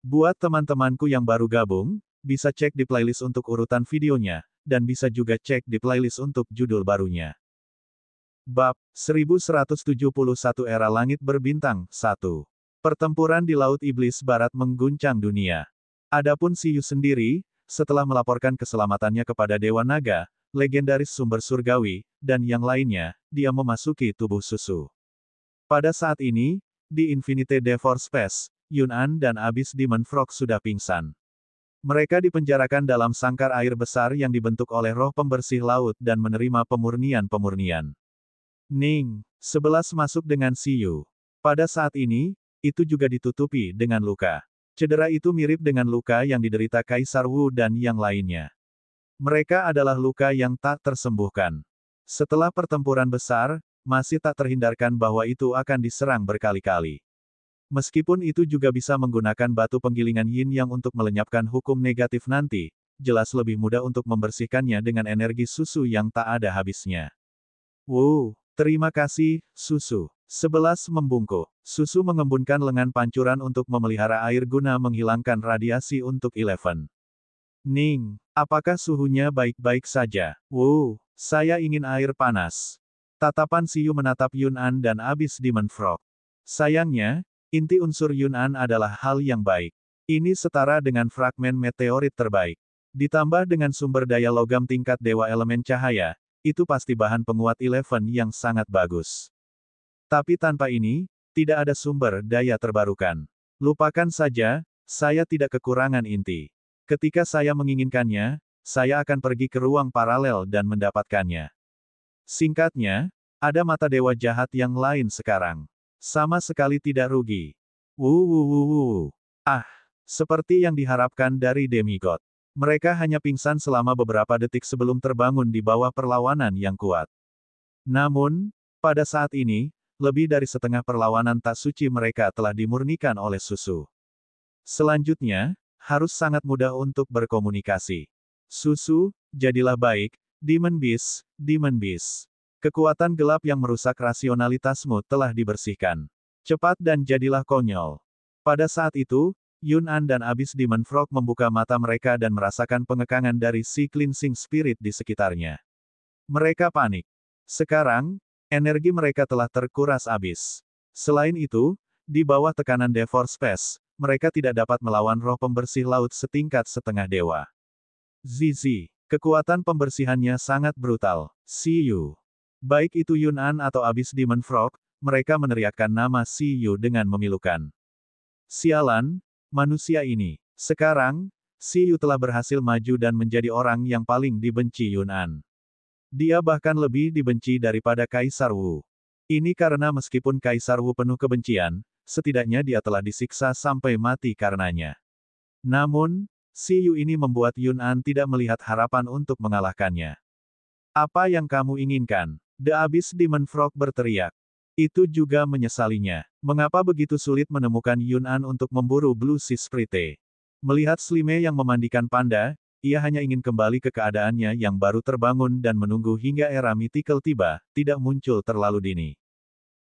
Buat teman-temanku yang baru gabung, bisa cek di playlist untuk urutan videonya, dan bisa juga cek di playlist untuk judul barunya. Bab 1171 Era Langit Berbintang 1. Pertempuran di Laut Iblis Barat mengguncang dunia. Adapun Siyu sendiri, setelah melaporkan keselamatannya kepada Dewa Naga, legendaris sumber surgawi, dan yang lainnya, dia memasuki tubuh Susu. Pada saat ini, di Infinite Devor Space, Yun'an dan Abyss Demon Frog sudah pingsan. Mereka dipenjarakan dalam sangkar air besar yang dibentuk oleh roh pembersih laut dan menerima pemurnian-pemurnian. Ning, 11 masuk dengan Siyu. Pada saat ini, itu juga ditutupi dengan luka. Cedera itu mirip dengan luka yang diderita Kaisar Wu dan yang lainnya. Mereka adalah luka yang tak tersembuhkan. Setelah pertempuran besar, masih tak terhindarkan bahwa itu akan diserang berkali-kali. Meskipun itu juga bisa menggunakan batu penggilingan yin yang untuk melenyapkan hukum negatif nanti, jelas lebih mudah untuk membersihkannya dengan energi Susu yang tak ada habisnya. Terima kasih, Susu. 11 membungkuk. Susu mengembunkan lengan pancuran untuk memelihara air guna menghilangkan radiasi untuk 11. Ning, apakah suhunya baik-baik saja? Saya ingin air panas. Tatapan Siyu menatap Yun'an dan Abyss Demon Frog. Sayangnya, inti unsur Yun'an adalah hal yang baik. Ini setara dengan fragmen meteorit terbaik. Ditambah dengan sumber daya logam tingkat Dewa Elemen Cahaya, itu pasti bahan penguat 11 yang sangat bagus. Tapi tanpa ini, tidak ada sumber daya terbarukan. Lupakan saja, saya tidak kekurangan inti. Ketika saya menginginkannya, saya akan pergi ke ruang paralel dan mendapatkannya. Singkatnya, ada mata dewa jahat yang lain sekarang. Sama sekali tidak rugi. Seperti yang diharapkan dari demigod. Mereka hanya pingsan selama beberapa detik sebelum terbangun di bawah perlawanan yang kuat. Namun, pada saat ini, lebih dari setengah perlawanan tak suci mereka telah dimurnikan oleh Susu. Selanjutnya, harus sangat mudah untuk berkomunikasi. Susu, jadilah baik, Demon Beast, Demon Beast. Kekuatan gelap yang merusak rasionalitasmu telah dibersihkan. Cepat dan jadilah konyol. Pada saat itu, Yun'an dan Abyss Demon Frog membuka mata mereka dan merasakan pengekangan dari si cleansing spirit di sekitarnya. Mereka panik. Sekarang, energi mereka telah terkuras habis. Selain itu, di bawah tekanan Devor Space, mereka tidak dapat melawan roh pembersih laut setingkat setengah dewa. Zizi, kekuatan pembersihannya sangat brutal. Siyu. Baik itu Yun'an atau Abyss Demon Frog, mereka meneriakkan nama Siyu dengan memilukan. Sialan, manusia ini. Sekarang, Siyu telah berhasil maju dan menjadi orang yang paling dibenci Yun'an. Dia bahkan lebih dibenci daripada Kaisar Wu. Ini karena meskipun Kaisar Wu penuh kebencian, setidaknya dia telah disiksa sampai mati karenanya. Namun, Siyu ini membuat Yun'an tidak melihat harapan untuk mengalahkannya. Apa yang kamu inginkan? The Abyss Demon Frog berteriak. Itu juga menyesalinya. Mengapa begitu sulit menemukan Yun'an untuk memburu Blue Sea Sprite? Melihat Slime yang memandikan panda, ia hanya ingin kembali ke keadaannya yang baru terbangun dan menunggu hingga era mythical tiba, tidak muncul terlalu dini.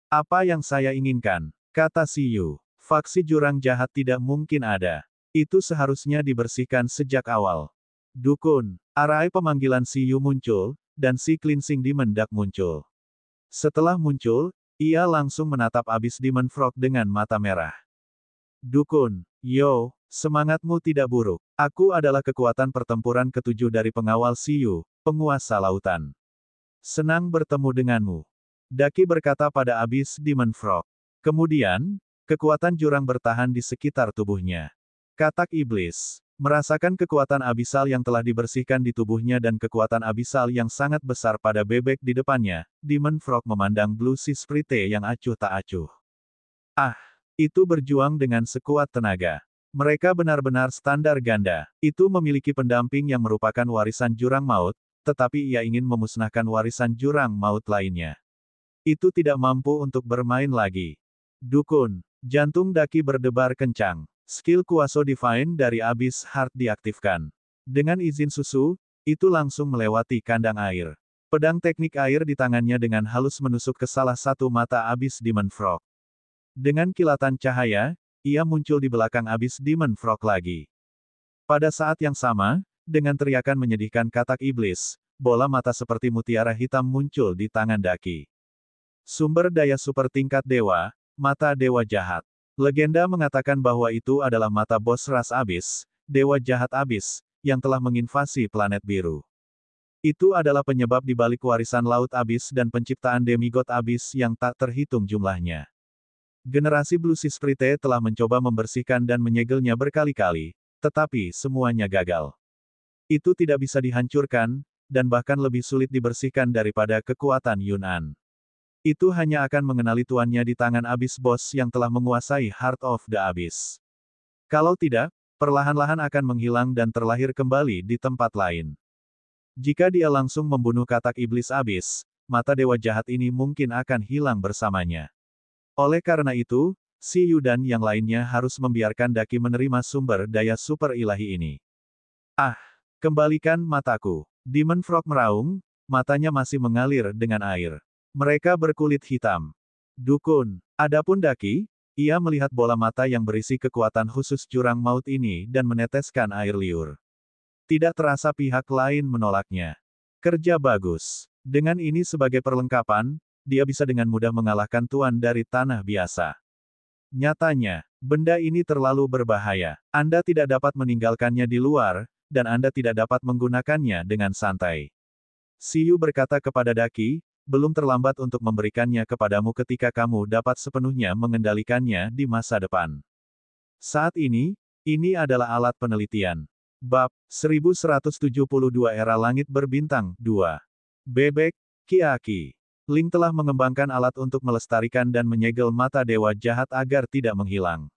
Apa yang saya inginkan? Kata Siyu. Faksi jurang jahat tidak mungkin ada. Itu seharusnya dibersihkan sejak awal. Dukun. Arai pemanggilan Siyu muncul, dan si cleansing demon dak muncul. Setelah muncul, ia langsung menatap Abyss Demon Frog dengan mata merah. Dukun, semangatmu tidak buruk. Aku adalah kekuatan pertempuran ketujuh dari pengawal Siyu, penguasa lautan. Senang bertemu denganmu. Daki berkata pada Abyss Demon Frog. Kemudian, kekuatan jurang bertahan di sekitar tubuhnya. Katak iblis. Merasakan kekuatan abisal yang telah dibersihkan di tubuhnya dan kekuatan abisal yang sangat besar pada bebek di depannya, Demon Frog memandang Blue Sea Sprite yang acuh tak acuh. Itu berjuang dengan sekuat tenaga. Mereka benar-benar standar ganda. Itu memiliki pendamping yang merupakan warisan jurang maut, tetapi ia ingin memusnahkan warisan jurang maut lainnya. Itu tidak mampu untuk bermain lagi. Dukun, jantung Daki berdebar kencang. Skill Kuaso Divine dari Abyss Heart diaktifkan. Dengan izin Susu, itu langsung melewati kandang air. Pedang teknik air di tangannya dengan halus menusuk ke salah satu mata Abyss Demon Frog. Dengan kilatan cahaya, ia muncul di belakang abis Demon Frog lagi. Pada saat yang sama, dengan teriakan menyedihkan katak iblis, bola mata seperti mutiara hitam muncul di tangan Daki. Sumber daya super tingkat dewa, mata dewa jahat. Legenda mengatakan bahwa itu adalah mata bos ras abis, dewa jahat abis, yang telah menginvasi planet biru. Itu adalah penyebab di balik warisan laut abis dan penciptaan demigod abis yang tak terhitung jumlahnya. Generasi Blue Sea Sprite telah mencoba membersihkan dan menyegelnya berkali-kali, tetapi semuanya gagal. Itu tidak bisa dihancurkan, dan bahkan lebih sulit dibersihkan daripada kekuatan Yun'an. Itu hanya akan mengenali tuannya di tangan abis bos yang telah menguasai Heart of the Abyss. Kalau tidak, perlahan-lahan akan menghilang dan terlahir kembali di tempat lain. Jika dia langsung membunuh katak iblis abis, mata dewa jahat ini mungkin akan hilang bersamanya. Oleh karena itu, si Yu dan yang lainnya harus membiarkan Daki menerima sumber daya super ilahi ini. Ah, kembalikan mataku. Demon Frog meraung, matanya masih mengalir dengan air. Mereka berkulit hitam. Dukun. Adapun Daki, ia melihat bola mata yang berisi kekuatan khusus jurang maut ini dan meneteskan air liur. Tidak terasa pihak lain menolaknya. Kerja bagus. Dengan ini sebagai perlengkapan, dia bisa dengan mudah mengalahkan tuan dari tanah biasa. Nyatanya, benda ini terlalu berbahaya. Anda tidak dapat meninggalkannya di luar, dan Anda tidak dapat menggunakannya dengan santai. Siyu berkata kepada Daki, belum terlambat untuk memberikannya kepadamu ketika kamu dapat sepenuhnya mengendalikannya di masa depan. Saat ini adalah alat penelitian. Bab 1172 Era Langit Berbintang 2. Bebek, Kiaki. Ling telah mengembangkan alat untuk melestarikan dan menyegel mata dewa jahat agar tidak menghilang.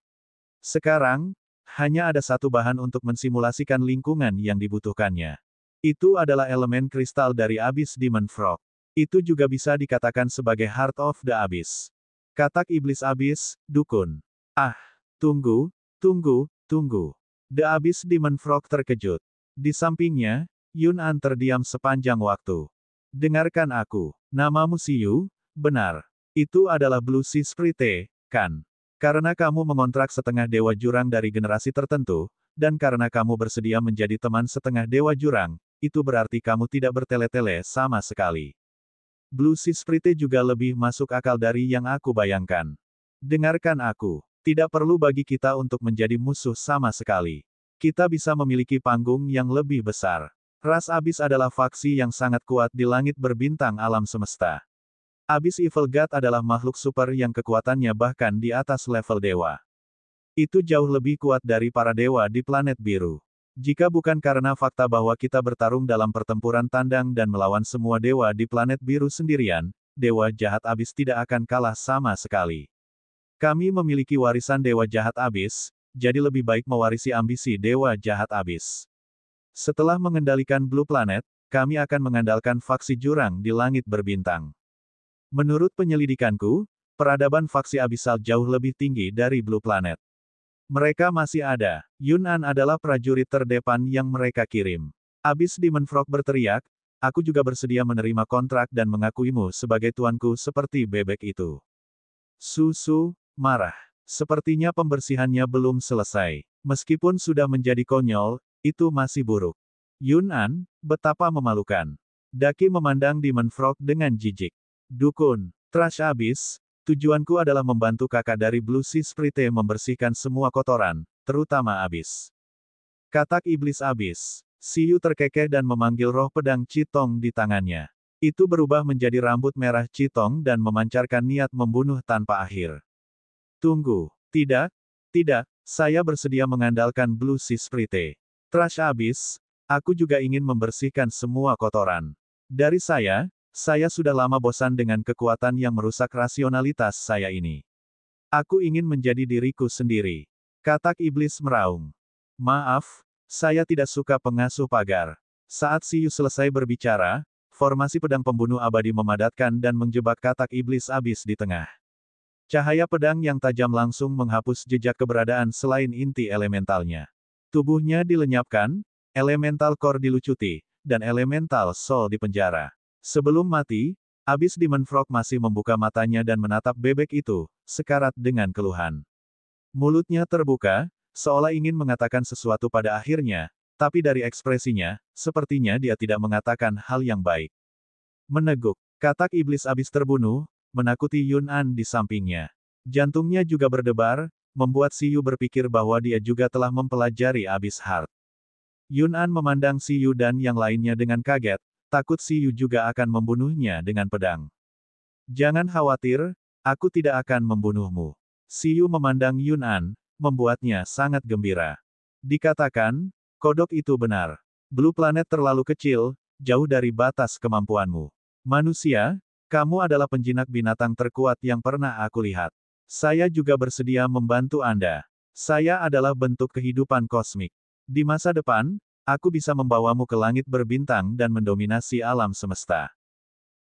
Sekarang, hanya ada satu bahan untuk mensimulasikan lingkungan yang dibutuhkannya. Itu adalah elemen kristal dari abis Demon Frog. Itu juga bisa dikatakan sebagai Heart of the Abyss. Katak iblis abis, dukun. Ah, tunggu. The Abyss Demon Frog terkejut. Di sampingnya, Yun'an terdiam sepanjang waktu. Dengarkan aku. Namamu Siyu, benar. Itu adalah Blue Sea Sprite, kan? Karena kamu mengontrak setengah dewa jurang dari generasi tertentu, dan karena kamu bersedia menjadi teman setengah dewa jurang, itu berarti kamu tidak bertele-tele sama sekali. Blue Sea Sprite juga lebih masuk akal dari yang aku bayangkan. Dengarkan aku. Tidak perlu bagi kita untuk menjadi musuh sama sekali. Kita bisa memiliki panggung yang lebih besar. Ras Abis adalah faksi yang sangat kuat di langit berbintang alam semesta. Abis Evil God adalah makhluk super yang kekuatannya bahkan di atas level dewa. Itu jauh lebih kuat dari para dewa di planet biru. Jika bukan karena fakta bahwa kita bertarung dalam pertempuran tandang dan melawan semua dewa di planet biru sendirian, dewa jahat Abis tidak akan kalah sama sekali. Kami memiliki warisan dewa jahat abis, jadi lebih baik mewarisi ambisi dewa jahat abis. Setelah mengendalikan Blue Planet, kami akan mengandalkan faksi jurang di langit berbintang. Menurut penyelidikanku, peradaban faksi abisal jauh lebih tinggi dari Blue Planet. Mereka masih ada. Yun'an adalah prajurit terdepan yang mereka kirim. Abis Demon Frog berteriak, aku juga bersedia menerima kontrak dan mengakuimu sebagai tuanku seperti bebek itu. Susu, marah. Sepertinya pembersihannya belum selesai. Meskipun sudah menjadi konyol, itu masih buruk. Yun'an, betapa memalukan. Daki memandang Demon Frog dengan jijik. Dukun, trash abis, tujuanku adalah membantu kakak dari Blue Sea Sprite membersihkan semua kotoran, terutama abis. Katak iblis abis. Siyu terkekeh dan memanggil roh pedang Citong di tangannya. Itu berubah menjadi rambut merah Citong dan memancarkan niat membunuh tanpa akhir. Tunggu. Tidak, saya bersedia mengandalkan Blue Sea Sprite. Trash abis, aku juga ingin membersihkan semua kotoran. Dari saya sudah lama bosan dengan kekuatan yang merusak rasionalitas saya ini. Aku ingin menjadi diriku sendiri. Katak iblis meraung. Maaf, saya tidak suka pengasuh pagar. Saat Siyu selesai berbicara, formasi pedang pembunuh abadi memadatkan dan menjebak katak iblis abis di tengah. Cahaya pedang yang tajam langsung menghapus jejak keberadaan selain inti elementalnya. Tubuhnya dilenyapkan, elemental core dilucuti, dan elemental soul dipenjara. Sebelum mati, abis Demon Frog masih membuka matanya dan menatap bebek itu, sekarat dengan keluhan. Mulutnya terbuka, seolah ingin mengatakan sesuatu pada akhirnya, tapi dari ekspresinya, sepertinya dia tidak mengatakan hal yang baik. Meneguk. Katak iblis abis terbunuh, menakuti Yun An di sampingnya. Jantungnya juga berdebar, membuat Si Yu berpikir bahwa dia juga telah mempelajari abis heart. Yun An memandang Si Yu dan yang lainnya dengan kaget, takut Si Yu juga akan membunuhnya dengan pedang. Jangan khawatir, aku tidak akan membunuhmu. Si Yu memandang Yun An, membuatnya sangat gembira. Dikatakan, kodok itu benar. Blue Planet terlalu kecil, jauh dari batas kemampuanmu. Manusia, kamu adalah penjinak binatang terkuat yang pernah aku lihat. Saya juga bersedia membantu Anda. Saya adalah bentuk kehidupan kosmik. Di masa depan, aku bisa membawamu ke langit berbintang dan mendominasi alam semesta.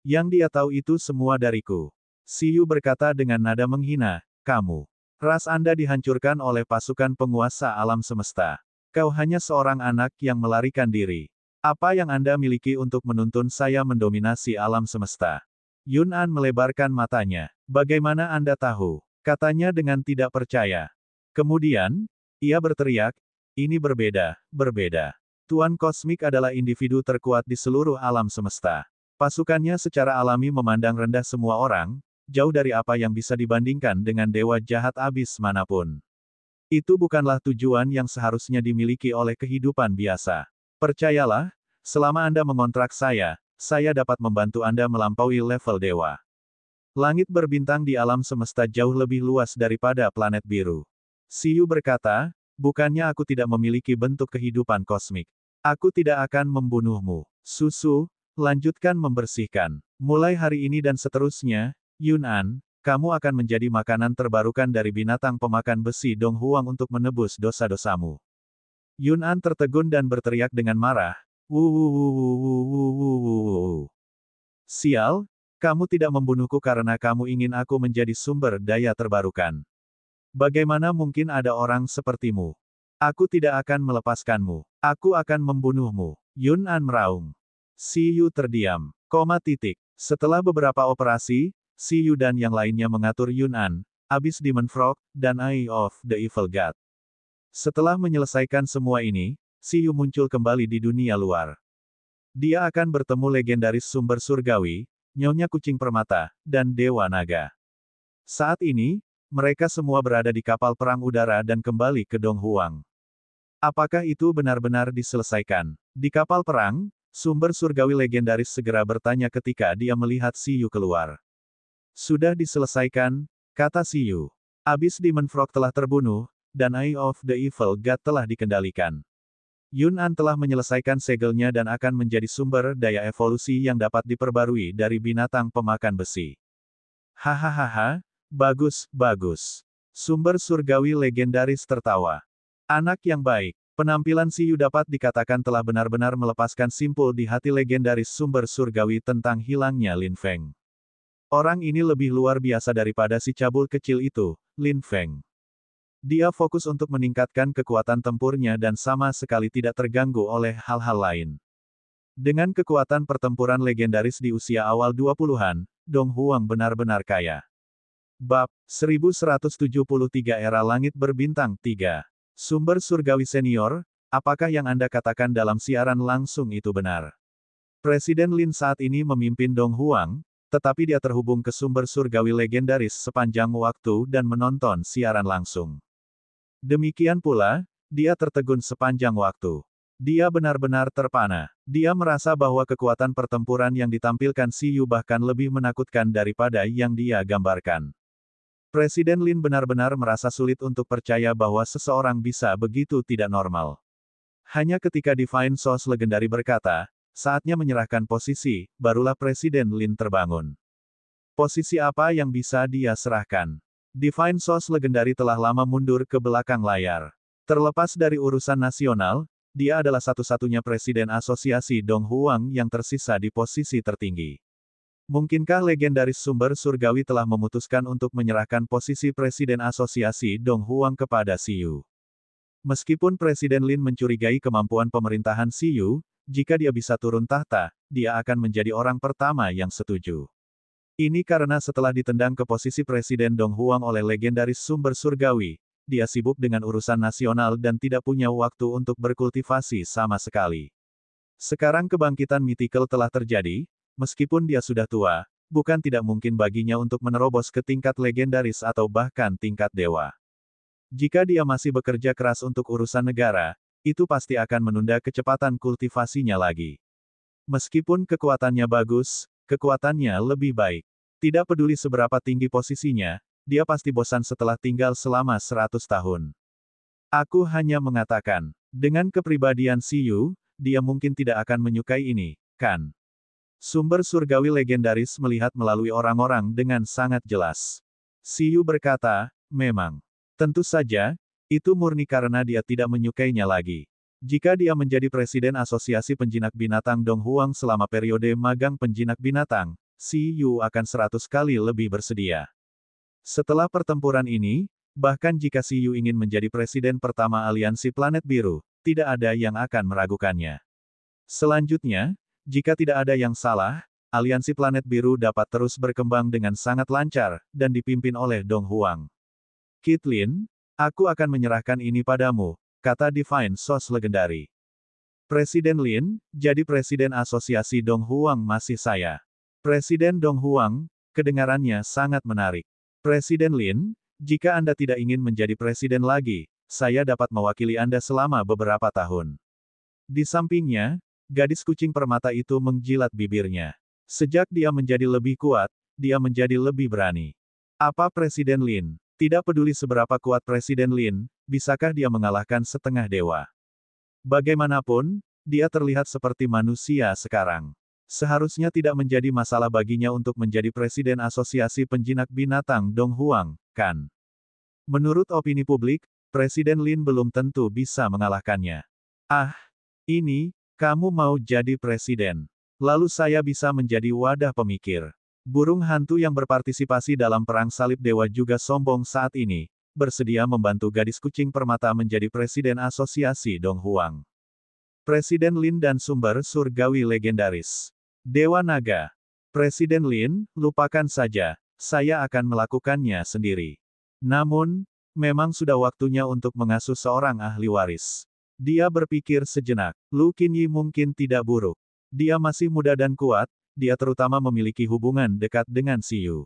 Yang dia tahu itu semua dariku. Si Yu berkata dengan nada menghina, kamu. Ras Anda dihancurkan oleh pasukan penguasa alam semesta. Kau hanya seorang anak yang melarikan diri. Apa yang Anda miliki untuk menuntun saya mendominasi alam semesta? Yun An melebarkan matanya. Bagaimana Anda tahu? Katanya dengan tidak percaya. Kemudian, ia berteriak, ini berbeda, berbeda. Tuan Kosmik adalah individu terkuat di seluruh alam semesta. Pasukannya secara alami memandang rendah semua orang, jauh dari apa yang bisa dibandingkan dengan dewa jahat abis manapun. Itu bukanlah tujuan yang seharusnya dimiliki oleh kehidupan biasa. Percayalah, selama Anda mengontrak saya dapat membantu Anda melampaui level dewa. Langit berbintang di alam semesta jauh lebih luas daripada planet biru. Si Yu berkata, bukannya aku tidak memiliki bentuk kehidupan kosmik. Aku tidak akan membunuhmu. Susu, lanjutkan membersihkan. Mulai hari ini dan seterusnya, Yun An, kamu akan menjadi makanan terbarukan dari binatang pemakan besi Dong Huang untuk menebus dosa-dosamu. Yun An tertegun dan berteriak dengan marah. Sial, kamu tidak membunuhku karena kamu ingin aku menjadi sumber daya terbarukan. Bagaimana mungkin ada orang sepertimu? Aku tidak akan melepaskanmu. Aku akan membunuhmu. Yun An meraung. Si Yu terdiam. Setelah beberapa operasi, Si Yu dan yang lainnya mengatur Yun An, abis Demon Frog, dan Eye of the Evil God. Setelah menyelesaikan semua ini, Si Yu muncul kembali di dunia luar. Dia akan bertemu legendaris sumber surgawi, Nyonya Kucing Permata, dan Dewa Naga. Saat ini, mereka semua berada di kapal perang udara dan kembali ke Dong Huang. Apakah itu benar-benar diselesaikan? Di kapal perang, sumber surgawi legendaris segera bertanya ketika dia melihat Si Yu keluar. Sudah diselesaikan, kata Si Yu. Abis Demon Frog telah terbunuh, dan Eye of the Evil God telah dikendalikan. Yun An telah menyelesaikan segelnya dan akan menjadi sumber daya evolusi yang dapat diperbarui dari binatang pemakan besi. Hahaha, bagus, bagus. Sumber surgawi legendaris tertawa. Anak yang baik, penampilan Si Yu dapat dikatakan telah benar-benar melepaskan simpul di hati legendaris sumber surgawi tentang hilangnya Lin Feng. Orang ini lebih luar biasa daripada si cabul kecil itu, Lin Feng. Dia fokus untuk meningkatkan kekuatan tempurnya dan sama sekali tidak terganggu oleh hal-hal lain. Dengan kekuatan pertempuran legendaris di usia awal 20-an, Dong Huang benar-benar kaya. Bab 1173 Era Langit Berbintang 3. Sumber surgawi senior, apakah yang Anda katakan dalam siaran langsung itu benar? Presiden Lin saat ini memimpin Dong Huang, tetapi dia terhubung ke sumber surgawi legendaris sepanjang waktu dan menonton siaran langsung. Demikian pula, dia tertegun sepanjang waktu. Dia benar-benar terpana. Dia merasa bahwa kekuatan pertempuran yang ditampilkan Si Yu bahkan lebih menakutkan daripada yang dia gambarkan. Presiden Lin benar-benar merasa sulit untuk percaya bahwa seseorang bisa begitu tidak normal. Hanya ketika Divine Source Legendary berkata, saatnya menyerahkan posisi, barulah Presiden Lin terbangun. Posisi apa yang bisa dia serahkan? Divine Source Legendary telah lama mundur ke belakang layar. Terlepas dari urusan nasional, dia adalah satu-satunya presiden asosiasi Dong Huang yang tersisa di posisi tertinggi. Mungkinkah legendaris sumber surgawi telah memutuskan untuk menyerahkan posisi presiden asosiasi Dong Huang kepada Si Yu? Meskipun Presiden Lin mencurigai kemampuan pemerintahan Si Yu, jika dia bisa turun tahta, dia akan menjadi orang pertama yang setuju. Ini karena setelah ditendang ke posisi Presiden Dong Huang oleh legendaris sumber surgawi, dia sibuk dengan urusan nasional dan tidak punya waktu untuk berkultivasi sama sekali. Sekarang kebangkitan Mythical telah terjadi, meskipun dia sudah tua, bukan tidak mungkin baginya untuk menerobos ke tingkat legendaris atau bahkan tingkat dewa. Jika dia masih bekerja keras untuk urusan negara, itu pasti akan menunda kecepatan kultivasinya lagi. Meskipun kekuatannya bagus, kekuatannya lebih baik. Tidak peduli seberapa tinggi posisinya, dia pasti bosan setelah tinggal selama 100 tahun. Aku hanya mengatakan, dengan kepribadian Siyu, dia mungkin tidak akan menyukai ini, kan? Sumber surgawi legendaris melihat melalui orang-orang dengan sangat jelas. Siyu berkata, memang. Tentu saja, itu murni karena dia tidak menyukainya lagi. Jika dia menjadi presiden Asosiasi Penjinak Binatang Donghuang selama periode magang penjinak binatang, Siyu akan 100 kali lebih bersedia. Setelah pertempuran ini, bahkan jika Siyu ingin menjadi presiden pertama Aliansi Planet Biru, tidak ada yang akan meragukannya. Selanjutnya, jika tidak ada yang salah, Aliansi Planet Biru dapat terus berkembang dengan sangat lancar, dan dipimpin oleh Donghuang. Kit Lin, aku akan menyerahkan ini padamu, kata Divine Source Legendary. Presiden Lin, jadi presiden Asosiasi Donghuang masih saya. Presiden Donghuang, kedengarannya sangat menarik. Presiden Lin, jika Anda tidak ingin menjadi presiden lagi, saya dapat mewakili Anda selama beberapa tahun. Di sampingnya, gadis kucing permata itu menjilat bibirnya. Sejak dia menjadi lebih kuat, dia menjadi lebih berani. Apa Presiden Lin? Tidak peduli seberapa kuat Presiden Lin, bisakah dia mengalahkan setengah dewa? Bagaimanapun, dia terlihat seperti manusia sekarang. Seharusnya tidak menjadi masalah baginya untuk menjadi presiden Asosiasi Penjinak Binatang Donghuang, kan? Menurut opini publik, Presiden Lin belum tentu bisa mengalahkannya. Ah, ini, kamu mau jadi presiden. Lalu saya bisa menjadi wadah pemikir. Burung hantu yang berpartisipasi dalam Perang Salib Dewa juga sombong saat ini, bersedia membantu gadis kucing permata menjadi presiden Asosiasi Donghuang. Presiden Lin dan sumber surgawi legendaris. Dewa Naga. Presiden Lin, lupakan saja, saya akan melakukannya sendiri. Namun, memang sudah waktunya untuk mengasuh seorang ahli waris. Dia berpikir sejenak, Lu Qinyi mungkin tidak buruk. Dia masih muda dan kuat, dia terutama memiliki hubungan dekat dengan Siyu.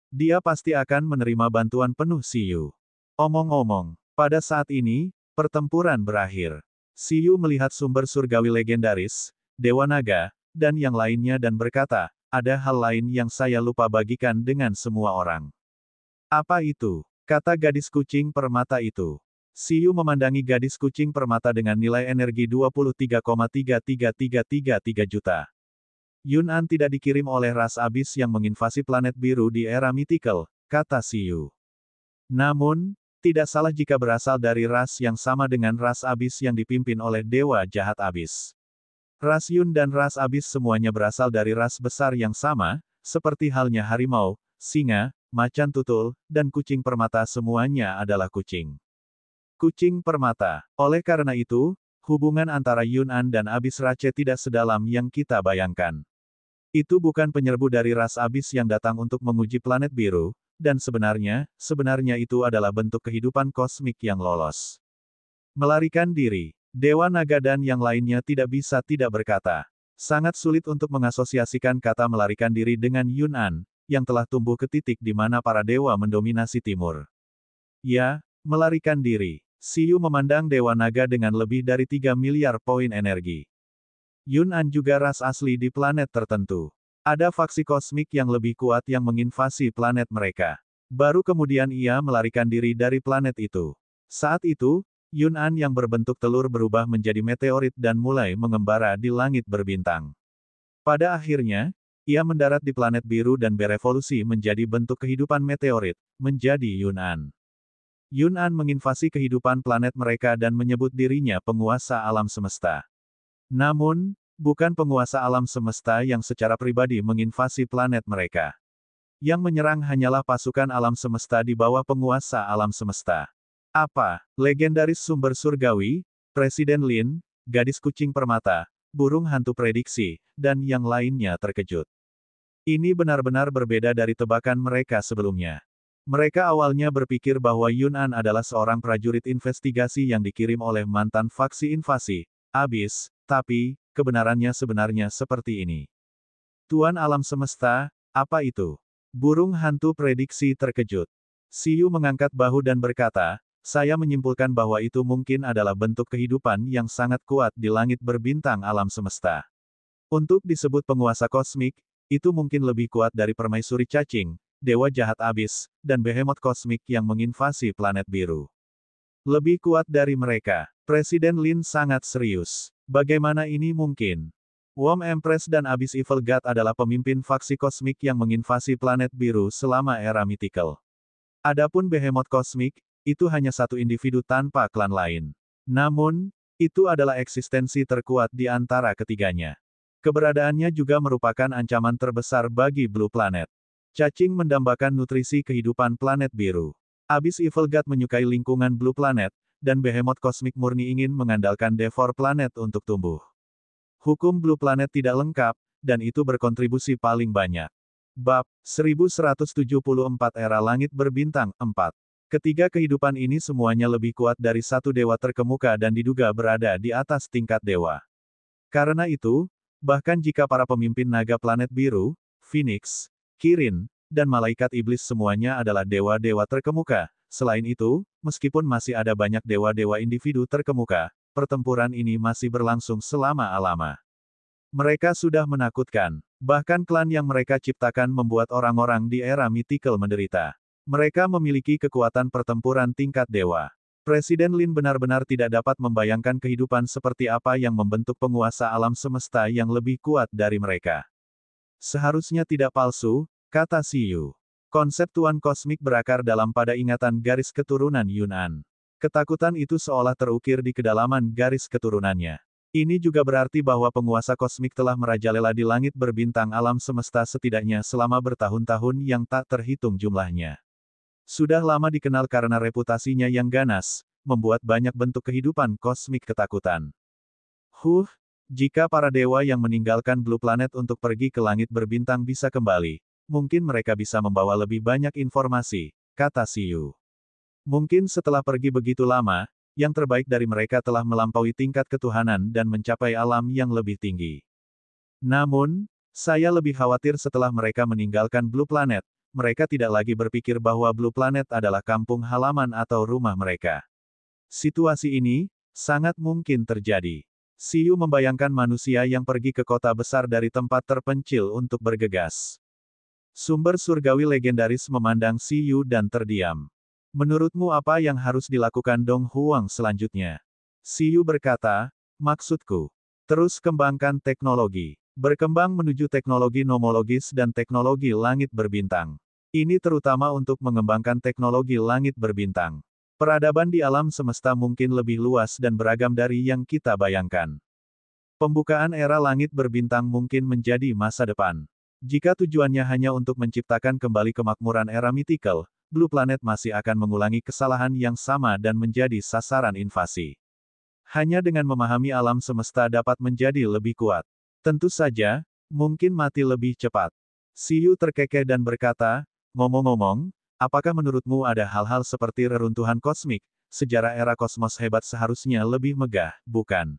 Dia pasti akan menerima bantuan penuh Siyu. Omong-omong, pada saat ini, pertempuran berakhir. Siyu melihat sumber surgawi legendaris, Dewa Naga, dan yang lainnya dan berkata, ada hal lain yang saya lupa bagikan dengan semua orang. Apa itu? Kata gadis kucing permata itu. Siyu memandangi gadis kucing permata dengan nilai energi 23,33333 juta. Yun'an tidak dikirim oleh ras abis yang menginvasi planet biru di era Mythical, kata Siyu. Namun, tidak salah jika berasal dari ras yang sama dengan ras abis yang dipimpin oleh Dewa Jahat Abis. Ras Yun dan ras abis semuanya berasal dari ras besar yang sama, seperti halnya harimau, singa, macan tutul, dan kucing permata semuanya adalah kucing. Kucing permata. Oleh karena itu, hubungan antara Yun'an dan Abis Rache tidak sedalam yang kita bayangkan. Itu bukan penyerbu dari ras abis yang datang untuk menguji planet biru, dan sebenarnya itu adalah bentuk kehidupan kosmik yang lolos. Melarikan diri. Dewa Naga dan yang lainnya tidak bisa tidak berkata. Sangat sulit untuk mengasosiasikan kata melarikan diri dengan Yun'an, yang telah tumbuh ke titik di mana para dewa mendominasi timur. Ya, melarikan diri. Siyu memandang Dewa Naga dengan lebih dari 3 miliar poin energi. Yun'an juga ras asli di planet tertentu. Ada faksi kosmik yang lebih kuat yang menginvasi planet mereka. Baru kemudian ia melarikan diri dari planet itu. Saat itu, Yun'an yang berbentuk telur berubah menjadi meteorit dan mulai mengembara di langit berbintang. Pada akhirnya, ia mendarat di planet biru dan berevolusi menjadi bentuk kehidupan meteorit, menjadi Yun'an. Yun'an menginvasi kehidupan planet mereka dan menyebut dirinya penguasa alam semesta. Namun, bukan penguasa alam semesta yang secara pribadi menginvasi planet mereka. Yang menyerang hanyalah pasukan alam semesta di bawah penguasa alam semesta. Apa? Legendaris sumber surgawi, Presiden Lin, gadis kucing permata, burung hantu prediksi, dan yang lainnya terkejut. Ini benar-benar berbeda dari tebakan mereka sebelumnya. Mereka awalnya berpikir bahwa Yun'an adalah seorang prajurit investigasi yang dikirim oleh mantan faksi invasi, Abyss, tapi, kebenarannya sebenarnya seperti ini. Tuan alam semesta, apa itu? Burung hantu prediksi terkejut. Siyu mengangkat bahu dan berkata, saya menyimpulkan bahwa itu mungkin adalah bentuk kehidupan yang sangat kuat di langit berbintang alam semesta. Untuk disebut penguasa kosmik, itu mungkin lebih kuat dari permaisuri cacing, dewa jahat Abyss, dan behemoth kosmik yang menginvasi planet biru. Lebih kuat dari mereka. Presiden Lin sangat serius. Bagaimana ini mungkin? Worm Empress dan Abyss Evil God adalah pemimpin faksi kosmik yang menginvasi planet biru selama era mythical. Adapun behemoth kosmik, itu hanya satu individu tanpa klan lain. Namun, itu adalah eksistensi terkuat di antara ketiganya. Keberadaannya juga merupakan ancaman terbesar bagi Blue Planet. Cacing mendambakan nutrisi kehidupan planet biru. Abyss Evil God menyukai lingkungan Blue Planet, dan Behemoth Kosmik murni ingin mengandalkan Devor Planet untuk tumbuh. Hukum Blue Planet tidak lengkap, dan itu berkontribusi paling banyak. Bab 1174 Era Langit Berbintang 4. Ketiga kehidupan ini semuanya lebih kuat dari satu dewa terkemuka dan diduga berada di atas tingkat dewa. Karena itu, bahkan jika para pemimpin naga planet biru, Phoenix, Kirin, dan malaikat iblis semuanya adalah dewa-dewa terkemuka. Selain itu, meskipun masih ada banyak dewa-dewa individu terkemuka, pertempuran ini masih berlangsung selama-lama. Mereka sudah menakutkan. Bahkan klan yang mereka ciptakan membuat orang-orang di era mythical menderita. Mereka memiliki kekuatan pertempuran tingkat dewa. Presiden Lin benar-benar tidak dapat membayangkan kehidupan seperti apa yang membentuk penguasa alam semesta yang lebih kuat dari mereka. Seharusnya tidak palsu, kata Siyu. Konsep Tuan Kosmik berakar dalam pada ingatan garis keturunan Yun'an. Ketakutan itu seolah terukir di kedalaman garis keturunannya. Ini juga berarti bahwa penguasa kosmik telah merajalela di langit berbintang alam semesta setidaknya selama bertahun-tahun yang tak terhitung jumlahnya. Sudah lama dikenal karena reputasinya yang ganas, membuat banyak bentuk kehidupan kosmik ketakutan. Jika para dewa yang meninggalkan Blue Planet untuk pergi ke langit berbintang bisa kembali, mungkin mereka bisa membawa lebih banyak informasi, kata Siyu. Mungkin setelah pergi begitu lama, yang terbaik dari mereka telah melampaui tingkat ketuhanan dan mencapai alam yang lebih tinggi. Namun, saya lebih khawatir setelah mereka meninggalkan Blue Planet, mereka tidak lagi berpikir bahwa Blue Planet adalah kampung halaman atau rumah mereka. Situasi ini sangat mungkin terjadi. Siyu membayangkan manusia yang pergi ke kota besar dari tempat terpencil untuk bergegas. Sumber surgawi legendaris memandang Siyu dan terdiam. Menurutmu apa yang harus dilakukan Dong Huang selanjutnya? Siyu berkata, maksudku, terus kembangkan teknologi. Berkembang menuju teknologi nomologis dan teknologi langit berbintang. Ini terutama untuk mengembangkan teknologi langit berbintang. Peradaban di alam semesta mungkin lebih luas dan beragam dari yang kita bayangkan. Pembukaan era langit berbintang mungkin menjadi masa depan. Jika tujuannya hanya untuk menciptakan kembali kemakmuran era mythical, Blue Planet masih akan mengulangi kesalahan yang sama dan menjadi sasaran invasi. Hanya dengan memahami alam semesta dapat menjadi lebih kuat. Tentu saja, mungkin mati lebih cepat. Siyu terkekeh dan berkata, ngomong-ngomong, apakah menurutmu ada hal-hal seperti reruntuhan kosmik, sejarah era kosmos hebat seharusnya lebih megah, bukan?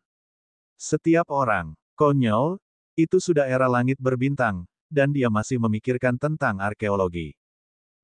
Setiap orang, konyol, itu sudah era langit berbintang, dan dia masih memikirkan tentang arkeologi.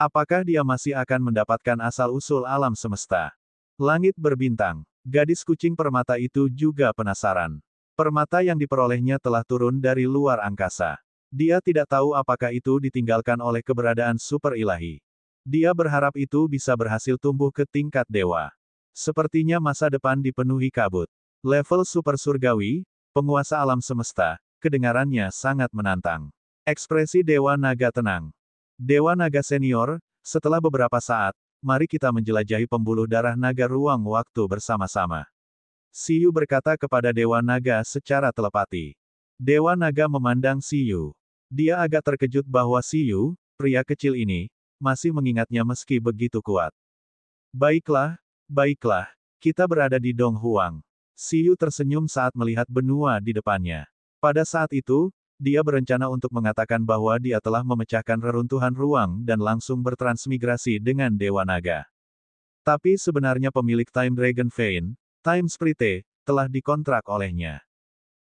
Apakah dia masih akan mendapatkan asal-usul alam semesta? Langit berbintang, gadis kucing permata itu juga penasaran. Permata yang diperolehnya telah turun dari luar angkasa. Dia tidak tahu apakah itu ditinggalkan oleh keberadaan super ilahi. Dia berharap itu bisa berhasil tumbuh ke tingkat dewa. Sepertinya masa depan dipenuhi kabut. Level super surgawi, penguasa alam semesta, kedengarannya sangat menantang. Ekspresi Dewa Naga tenang. Dewa Naga senior, setelah beberapa saat, mari kita menjelajahi pembuluh darah naga ruang waktu bersama-sama. Siyu berkata kepada Dewa Naga secara telepati. Dewa Naga memandang Siyu. Dia agak terkejut bahwa Siyu, pria kecil ini, masih mengingatnya meski begitu kuat. Baiklah, kita berada di Dong Huang. Siyu tersenyum saat melihat benua di depannya. Pada saat itu, dia berencana untuk mengatakan bahwa dia telah memecahkan reruntuhan ruang dan langsung bertransmigrasi dengan Dewa Naga. Tapi sebenarnya pemilik Time Dragon Vein, Time Sprite, telah dikontrak olehnya.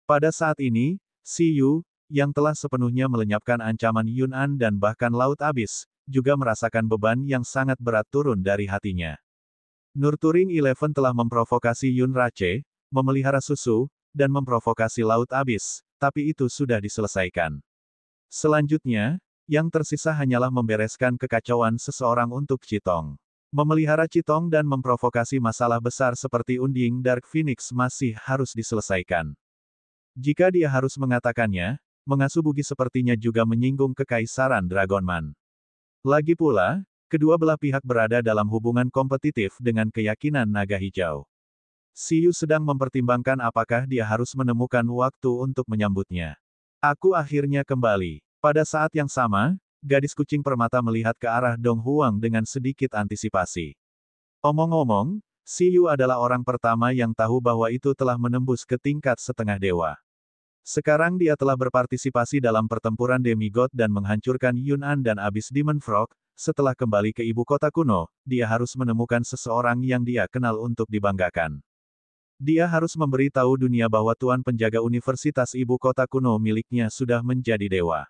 Pada saat ini, Si Yu, yang telah sepenuhnya melenyapkan ancaman Yun'an dan bahkan Laut Abis, juga merasakan beban yang sangat berat turun dari hatinya. Nurturing Eleven telah memprovokasi Yun Rache, memelihara susu, dan memprovokasi Laut Abis, tapi itu sudah diselesaikan. Selanjutnya, yang tersisa hanyalah membereskan kekacauan seseorang untuk Chitong. Memelihara Chitong dan memprovokasi masalah besar seperti Unding Dark Phoenix masih harus diselesaikan. Jika dia harus mengatakannya, mengasuh Bugi sepertinya juga menyinggung kekaisaran Dragonman. Lagi pula, kedua belah pihak berada dalam hubungan kompetitif dengan keyakinan naga hijau. Si Yu sedang mempertimbangkan apakah dia harus menemukan waktu untuk menyambutnya. Aku akhirnya kembali. Pada saat yang sama, gadis kucing permata melihat ke arah Dong Huang dengan sedikit antisipasi. Omong-omong, Si Yu adalah orang pertama yang tahu bahwa itu telah menembus ke tingkat setengah dewa. Sekarang dia telah berpartisipasi dalam pertempuran demigod dan menghancurkan Yun'an dan Abyss Demon Frog. Setelah kembali ke ibu kota kuno, dia harus menemukan seseorang yang dia kenal untuk dibanggakan. Dia harus memberi tahu dunia bahwa tuan penjaga universitas ibu kota kuno miliknya sudah menjadi dewa.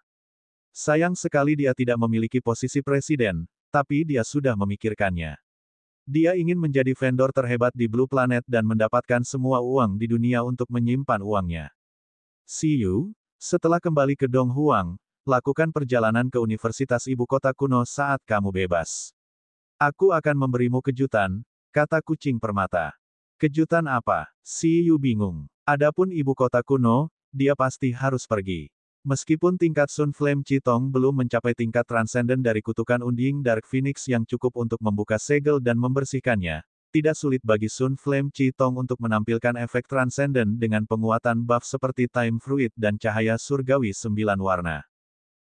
Sayang sekali dia tidak memiliki posisi presiden, tapi dia sudah memikirkannya. Dia ingin menjadi vendor terhebat di Blue Planet dan mendapatkan semua uang di dunia untuk menyimpan uangnya. Si Yu, setelah kembali ke Dong Huang, lakukan perjalanan ke Universitas Ibu Kota Kuno saat kamu bebas. Aku akan memberimu kejutan, kata kucing permata. Kejutan apa? Si Yu bingung. Adapun Ibu Kota Kuno, dia pasti harus pergi. Meskipun tingkat Sun Flame Chitong belum mencapai tingkat transenden dari kutukan Unding Dark Phoenix yang cukup untuk membuka segel dan membersihkannya, tidak sulit bagi Sun Flame Chitong untuk menampilkan efek transenden dengan penguatan buff seperti Time Fruit dan cahaya surgawi 9 warna.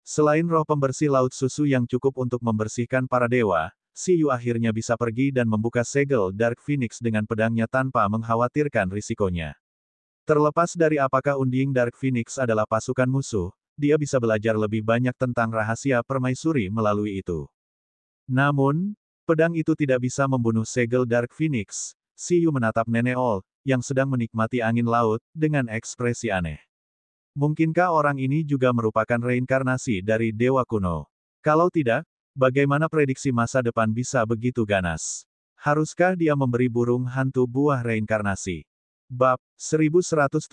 Selain roh pembersih laut susu yang cukup untuk membersihkan para dewa, Si Yu akhirnya bisa pergi dan membuka segel Dark Phoenix dengan pedangnya tanpa mengkhawatirkan risikonya. Terlepas dari apakah Unding Dark Phoenix adalah pasukan musuh, dia bisa belajar lebih banyak tentang rahasia permaisuri melalui itu. Namun, pedang itu tidak bisa membunuh segel Dark Phoenix. Si Yu menatap Nenek Old, yang sedang menikmati angin laut, dengan ekspresi aneh. Mungkinkah orang ini juga merupakan reinkarnasi dari Dewa Kuno? Kalau tidak, bagaimana prediksi masa depan bisa begitu ganas? Haruskah dia memberi burung hantu buah reinkarnasi? Bab 1175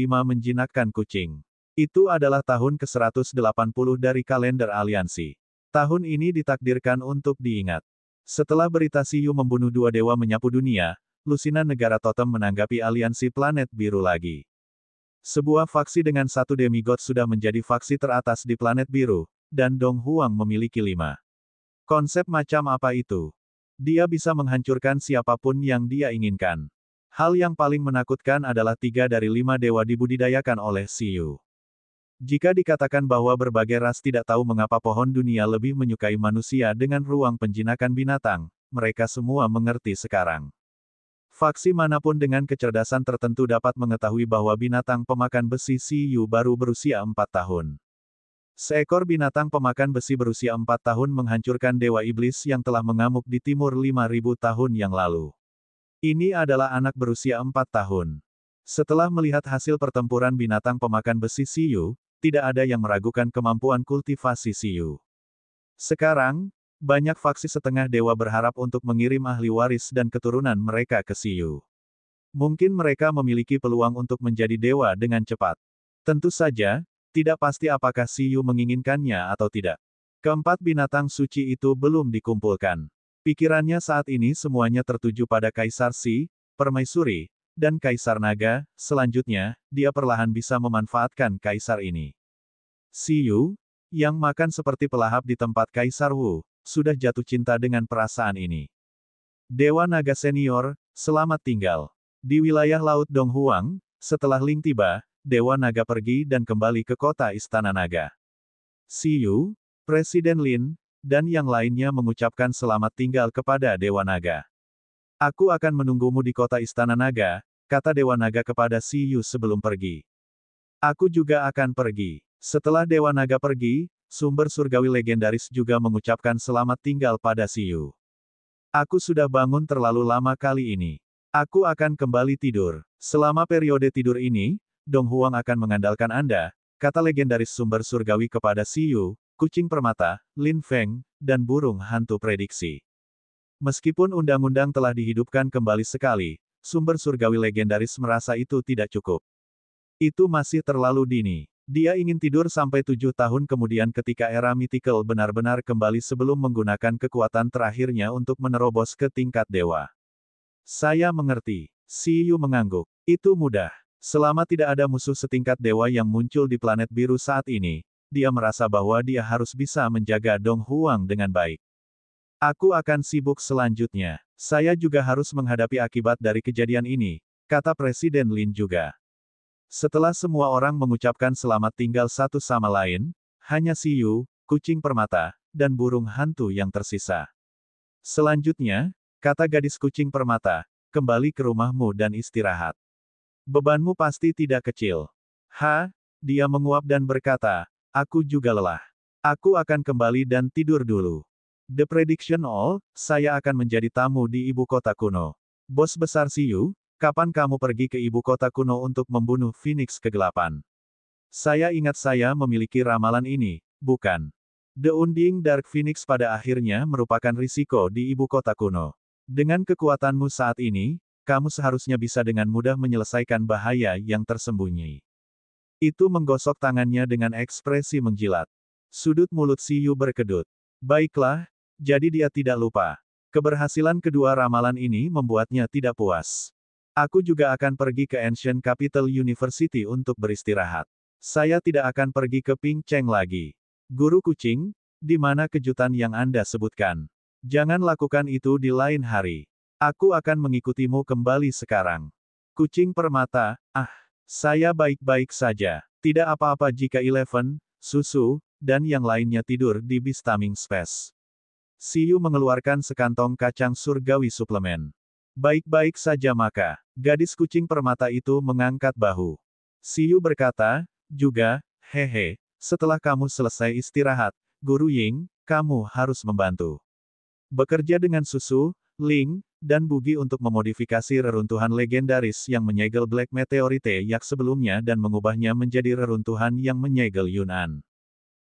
menjinakkan kucing. Itu adalah tahun ke-180 dari kalender aliansi. Tahun ini ditakdirkan untuk diingat. Setelah berita Si Yu membunuh dua dewa menyapu dunia, lusinan negara totem menanggapi aliansi planet biru lagi. Sebuah faksi dengan satu demigod sudah menjadi faksi teratas di planet biru, dan Dong Huang memiliki 5. Konsep macam apa itu? Dia bisa menghancurkan siapapun yang dia inginkan. Hal yang paling menakutkan adalah 3 dari 5 dewa dibudidayakan oleh Si Yu. Jika dikatakan bahwa berbagai ras tidak tahu mengapa pohon dunia lebih menyukai manusia dengan ruang penjinakan binatang, mereka semua mengerti sekarang. Faksi manapun dengan kecerdasan tertentu dapat mengetahui bahwa binatang pemakan besi Si Yu baru berusia 4 tahun. Seekor binatang pemakan besi berusia 4 tahun menghancurkan Dewa Iblis yang telah mengamuk di timur 5.000 tahun yang lalu. Ini adalah anak berusia 4 tahun. Setelah melihat hasil pertempuran binatang pemakan besi Si Yu, tidak ada yang meragukan kemampuan kultivasi Si Yu. Sekarang, banyak faksi setengah dewa berharap untuk mengirim ahli waris dan keturunan mereka ke Si Yu. Mungkin mereka memiliki peluang untuk menjadi dewa dengan cepat. Tentu saja, tidak pasti apakah Si Yu menginginkannya atau tidak. Keempat binatang suci itu belum dikumpulkan. Pikirannya saat ini semuanya tertuju pada Kaisar Si, Permaisuri, dan Kaisar Naga. Selanjutnya, dia perlahan bisa memanfaatkan Kaisar ini. Si Yu, yang makan seperti pelahap di tempat Kaisar Wu, sudah jatuh cinta dengan perasaan ini. Dewa Naga Senior, selamat tinggal. Di wilayah Laut Dong Huang, setelah Ling tiba, Dewa Naga pergi dan kembali ke kota Istana Naga. Si Yu, Presiden Lin, dan yang lainnya mengucapkan selamat tinggal kepada Dewa Naga. Aku akan menunggumu di kota Istana Naga, kata Dewa Naga kepada Si Yu sebelum pergi. Aku juga akan pergi. Setelah Dewa Naga pergi, sumber surgawi legendaris juga mengucapkan selamat tinggal pada Siyu. Aku sudah bangun terlalu lama kali ini. Aku akan kembali tidur. Selama periode tidur ini, Dong Huang akan mengandalkan Anda, kata legendaris sumber surgawi kepada Siyu, kucing permata, Lin Feng, dan burung hantu prediksi. Meskipun undang-undang telah dihidupkan kembali sekali, sumber surgawi legendaris merasa itu tidak cukup. Itu masih terlalu dini. Dia ingin tidur sampai 7 tahun kemudian ketika era mythical benar-benar kembali sebelum menggunakan kekuatan terakhirnya untuk menerobos ke tingkat dewa. Saya mengerti. Siyu mengangguk. Itu mudah. Selama tidak ada musuh setingkat dewa yang muncul di planet biru saat ini, dia merasa bahwa dia harus bisa menjaga Dong Huang dengan baik. Aku akan sibuk selanjutnya. Saya juga harus menghadapi akibat dari kejadian ini, kata Presiden Lin juga. Setelah semua orang mengucapkan selamat tinggal satu sama lain, hanya Siyu, kucing permata, dan burung hantu yang tersisa. Selanjutnya, kata gadis kucing permata, kembali ke rumahmu dan istirahat. Bebanmu pasti tidak kecil. Dia menguap dan berkata, aku juga lelah. Aku akan kembali dan tidur dulu. The Prediction All, saya akan menjadi tamu di ibu kota kuno. Bos besar Siyu, kapan kamu pergi ke ibu kota kuno untuk membunuh Phoenix kegelapan? Saya ingat saya memiliki ramalan ini, bukan? The Undying Dark Phoenix pada akhirnya merupakan risiko di ibu kota kuno. Dengan kekuatanmu saat ini, kamu seharusnya bisa dengan mudah menyelesaikan bahaya yang tersembunyi. Itu menggosok tangannya dengan ekspresi menjilat. Sudut mulut Siyu berkedut. Baiklah, jadi dia tidak lupa. Keberhasilan kedua ramalan ini membuatnya tidak puas. Aku juga akan pergi ke Ancient Capital University untuk beristirahat. Saya tidak akan pergi ke Ping Cheng lagi. Guru kucing, di mana kejutan yang Anda sebutkan? Jangan lakukan itu di lain hari. Aku akan mengikutimu kembali sekarang. Kucing permata, saya baik-baik saja. Tidak apa-apa jika Eleven, Susu, dan yang lainnya tidur di Bistaming Space. Siyu mengeluarkan sekantong kacang surgawi suplemen. Baik-baik saja maka. Gadis kucing permata itu mengangkat bahu. Siyu berkata, juga, hehe, setelah kamu selesai istirahat, Guru Ying, kamu harus membantu. Bekerja dengan Susu, Ling, dan Bugi untuk memodifikasi reruntuhan legendaris yang menyegel Black Meteorite Yak sebelumnya dan mengubahnya menjadi reruntuhan yang menyegel Yun'an.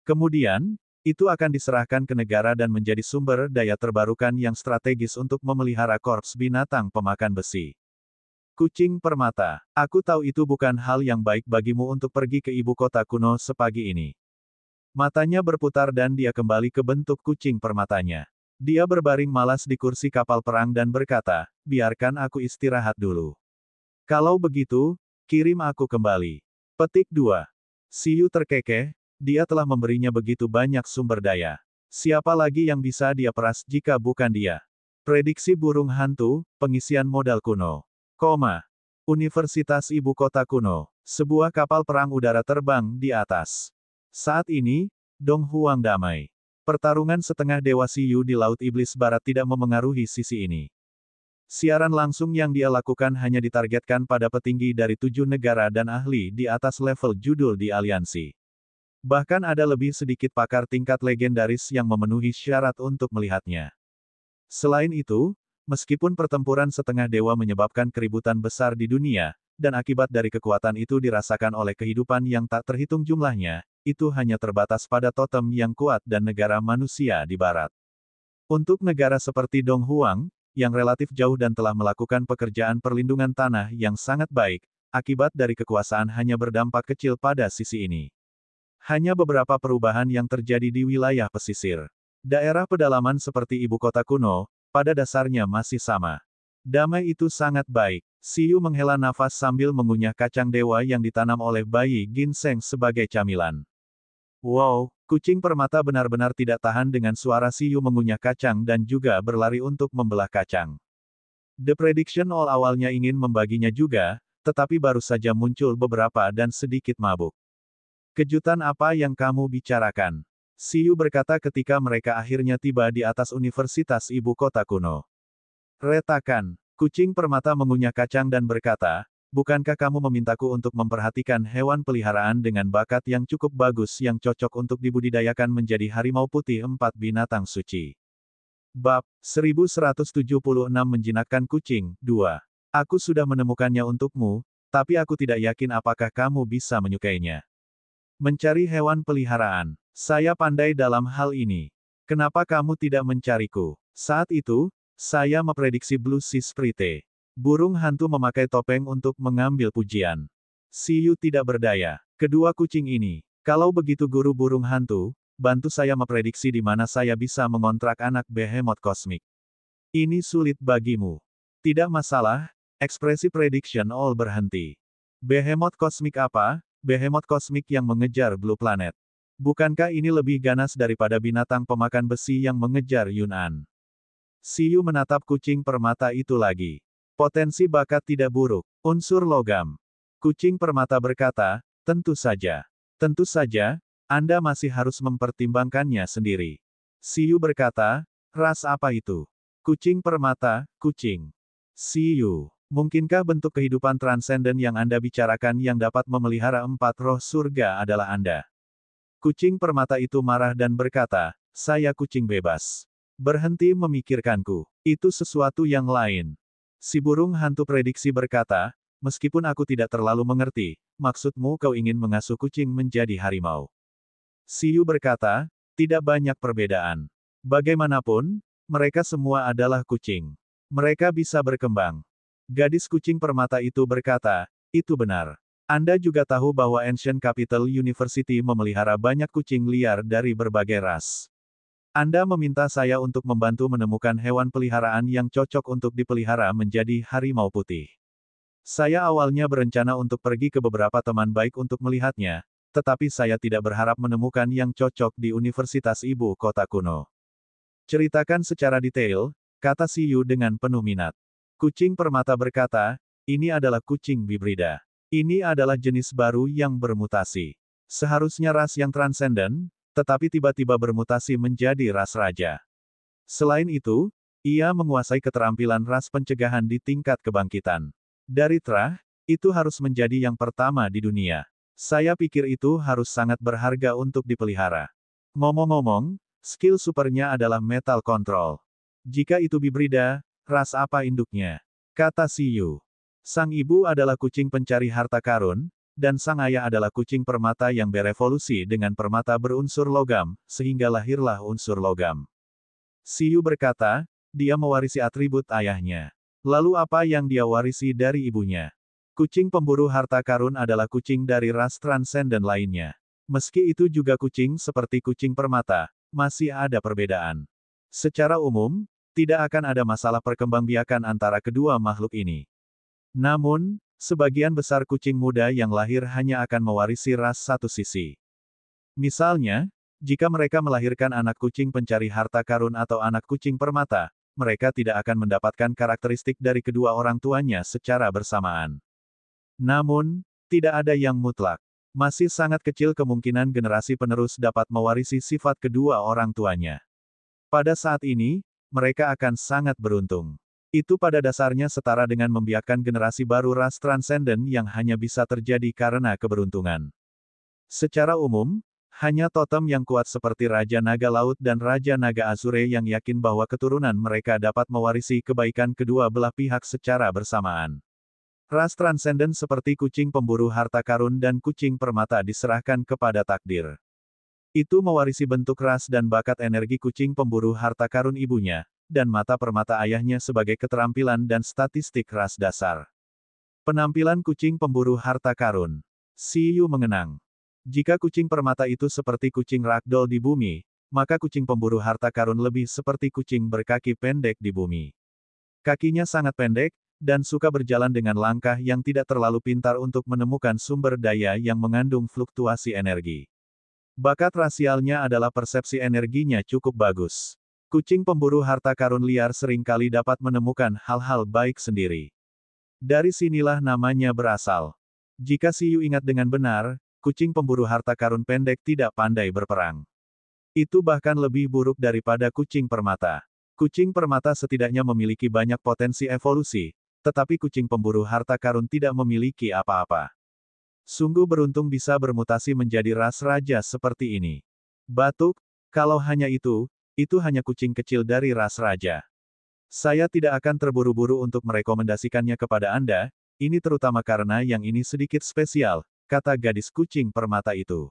Kemudian, itu akan diserahkan ke negara dan menjadi sumber daya terbarukan yang strategis untuk memelihara korps binatang pemakan besi. Kucing permata, aku tahu itu bukan hal yang baik bagimu untuk pergi ke ibu kota kuno sepagi ini. Matanya berputar dan dia kembali ke bentuk kucing permatanya. Dia berbaring malas di kursi kapal perang dan berkata, biarkan aku istirahat dulu. Kalau begitu, kirim aku kembali. Petik 2. Siyu terkekeh, dia telah memberinya begitu banyak sumber daya. Siapa lagi yang bisa dia peras jika bukan dia? Prediksi burung hantu, pengisian modal kuno. Universitas Ibu Kota Kuno. Sebuah kapal perang udara terbang di atas. Saat ini, Dong Huang damai. Pertarungan setengah dewa Siyu di Laut Iblis Barat tidak memengaruhi sisi ini. Siaran langsung yang dia lakukan hanya ditargetkan pada petinggi dari 7 negara dan ahli di atas level judul di aliansi. Bahkan ada lebih sedikit pakar tingkat legendaris yang memenuhi syarat untuk melihatnya. Selain itu, meskipun pertempuran setengah dewa menyebabkan keributan besar di dunia, dan akibat dari kekuatan itu dirasakan oleh kehidupan yang tak terhitung jumlahnya, itu hanya terbatas pada totem yang kuat dan negara manusia di barat. Untuk negara seperti Dong Huang, yang relatif jauh dan telah melakukan pekerjaan perlindungan tanah yang sangat baik, akibat dari kekuasaan hanya berdampak kecil pada sisi ini. Hanya beberapa perubahan yang terjadi di wilayah pesisir. Daerah pedalaman seperti ibu kota kuno, pada dasarnya masih sama. Damai itu sangat baik. Siyu menghela nafas sambil mengunyah kacang dewa yang ditanam oleh bayi ginseng sebagai camilan. Wow, kucing permata benar-benar tidak tahan dengan suara Siyu mengunyah kacang dan juga berlari untuk membelah kacang. The Prediction All awalnya ingin membaginya juga, tetapi baru saja muncul beberapa dan sedikit mabuk. Kejutan apa yang kamu bicarakan? Siyu berkata ketika mereka akhirnya tiba di atas Universitas Ibu Kota Kuno. Retakan. Kucing permata mengunyah kacang dan berkata, bukankah kamu memintaku untuk memperhatikan hewan peliharaan dengan bakat yang cukup bagus yang cocok untuk dibudidayakan menjadi harimau putih 4 binatang suci? Bab 1176 Menjinakkan Kucing, 2. Aku sudah menemukannya untukmu, tapi aku tidak yakin apakah kamu bisa menyukainya. Mencari hewan peliharaan. Saya pandai dalam hal ini. Kenapa kamu tidak mencariku? Saat itu, saya memprediksi Blue Sea Sprite. Burung hantu memakai topeng untuk mengambil pujian. Siyu tidak berdaya. Kedua kucing ini. Kalau begitu guru burung hantu, bantu saya memprediksi di mana saya bisa mengontrak anak behemoth kosmik. Ini sulit bagimu. Tidak masalah, ekspresi prediction all berhenti. Behemoth kosmik apa? Behemoth kosmik yang mengejar Blue Planet. Bukankah ini lebih ganas daripada binatang pemakan besi yang mengejar Yun'an? Siyu menatap kucing permata itu lagi. Potensi bakat tidak buruk. Unsur logam. Kucing permata berkata, tentu saja. Tentu saja, Anda masih harus mempertimbangkannya sendiri. Siyu berkata, ras apa itu? Kucing permata, kucing. Siyu, mungkinkah bentuk kehidupan transenden yang Anda bicarakan yang dapat memelihara 4 roh surga adalah Anda? Kucing permata itu marah dan berkata, saya kucing bebas. Berhenti memikirkanku. Itu sesuatu yang lain. Si burung hantu prediksi berkata, meskipun aku tidak terlalu mengerti, maksudmu kau ingin mengasuh kucing menjadi harimau. Siyu berkata, tidak banyak perbedaan. Bagaimanapun, mereka semua adalah kucing. Mereka bisa berkembang. Gadis kucing permata itu berkata, itu benar. Anda juga tahu bahwa Ancient Capital University memelihara banyak kucing liar dari berbagai ras. Anda meminta saya untuk membantu menemukan hewan peliharaan yang cocok untuk dipelihara menjadi harimau putih. Saya awalnya berencana untuk pergi ke beberapa teman baik untuk melihatnya, tetapi saya tidak berharap menemukan yang cocok di Universitas Ibu Kota Kuno. Ceritakan secara detail, kata Siyu dengan penuh minat. Kucing permata berkata, ini adalah kucing bibrida. Ini adalah jenis baru yang bermutasi. Seharusnya ras yang transenden, tetapi tiba-tiba bermutasi menjadi ras raja. Selain itu, ia menguasai keterampilan ras pencegahan di tingkat kebangkitan. Dari Trah, itu harus menjadi yang pertama di dunia. Saya pikir itu harus sangat berharga untuk dipelihara. Ngomong-ngomong, skill supernya adalah Metal Control. Jika itu bibrida, ras apa induknya? Kata Siyu. Sang ibu adalah kucing pencari harta karun, dan sang ayah adalah kucing permata yang berevolusi dengan permata berunsur logam, sehingga lahirlah unsur logam. Siyu berkata, dia mewarisi atribut ayahnya. Lalu apa yang dia warisi dari ibunya? Kucing pemburu harta karun adalah kucing dari ras transenden lainnya. Meski itu juga kucing seperti kucing permata, masih ada perbedaan. Secara umum, tidak akan ada masalah perkembangbiakan antara kedua makhluk ini. Namun, sebagian besar kucing muda yang lahir hanya akan mewarisi ras satu sisi. Misalnya, jika mereka melahirkan anak kucing pencari harta karun atau anak kucing permata, mereka tidak akan mendapatkan karakteristik dari kedua orang tuanya secara bersamaan. Namun, tidak ada yang mutlak. Masih sangat kecil kemungkinan generasi penerus dapat mewarisi sifat kedua orang tuanya. Pada saat ini, mereka akan sangat beruntung. Itu pada dasarnya setara dengan membiarkan generasi baru ras transenden yang hanya bisa terjadi karena keberuntungan. Secara umum, hanya totem yang kuat seperti Raja Naga Laut dan Raja Naga Azure yang yakin bahwa keturunan mereka dapat mewarisi kebaikan kedua belah pihak secara bersamaan. Ras transenden seperti kucing pemburu harta karun dan kucing permata diserahkan kepada takdir. Itu mewarisi bentuk ras dan bakat energi kucing pemburu harta karun ibunya, dan mata permata ayahnya sebagai keterampilan dan statistik ras dasar. Penampilan kucing pemburu harta karun. Siyu mengenang. Jika kucing permata itu seperti kucing ragdoll di bumi, maka kucing pemburu harta karun lebih seperti kucing berkaki pendek di bumi. Kakinya sangat pendek, dan suka berjalan dengan langkah yang tidak terlalu pintar untuk menemukan sumber daya yang mengandung fluktuasi energi. Bakat rasialnya adalah persepsi energinya cukup bagus. Kucing pemburu harta karun liar seringkali dapat menemukan hal-hal baik sendiri. Dari sinilah namanya berasal. Jika Siyu ingat dengan benar, kucing pemburu harta karun pendek tidak pandai berperang. Itu bahkan lebih buruk daripada kucing permata. Kucing permata setidaknya memiliki banyak potensi evolusi, tetapi kucing pemburu harta karun tidak memiliki apa-apa. Sungguh beruntung bisa bermutasi menjadi ras raja seperti ini. Batuk, kalau hanya itu hanya kucing kecil dari ras raja. Saya tidak akan terburu-buru untuk merekomendasikannya kepada Anda, ini terutama karena yang ini sedikit spesial, kata gadis kucing permata itu.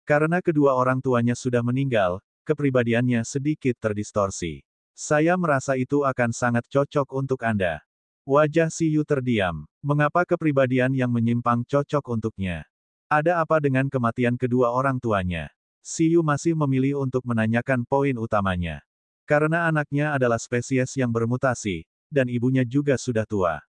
Karena kedua orang tuanya sudah meninggal, kepribadiannya sedikit terdistorsi. Saya merasa itu akan sangat cocok untuk Anda. Wajah Si Yu terdiam. Mengapa kepribadian yang menyimpang cocok untuknya? Ada apa dengan kematian kedua orang tuanya? Si Yu masih memilih untuk menanyakan poin utamanya. Karena anaknya adalah spesies yang bermutasi, dan ibunya juga sudah tua.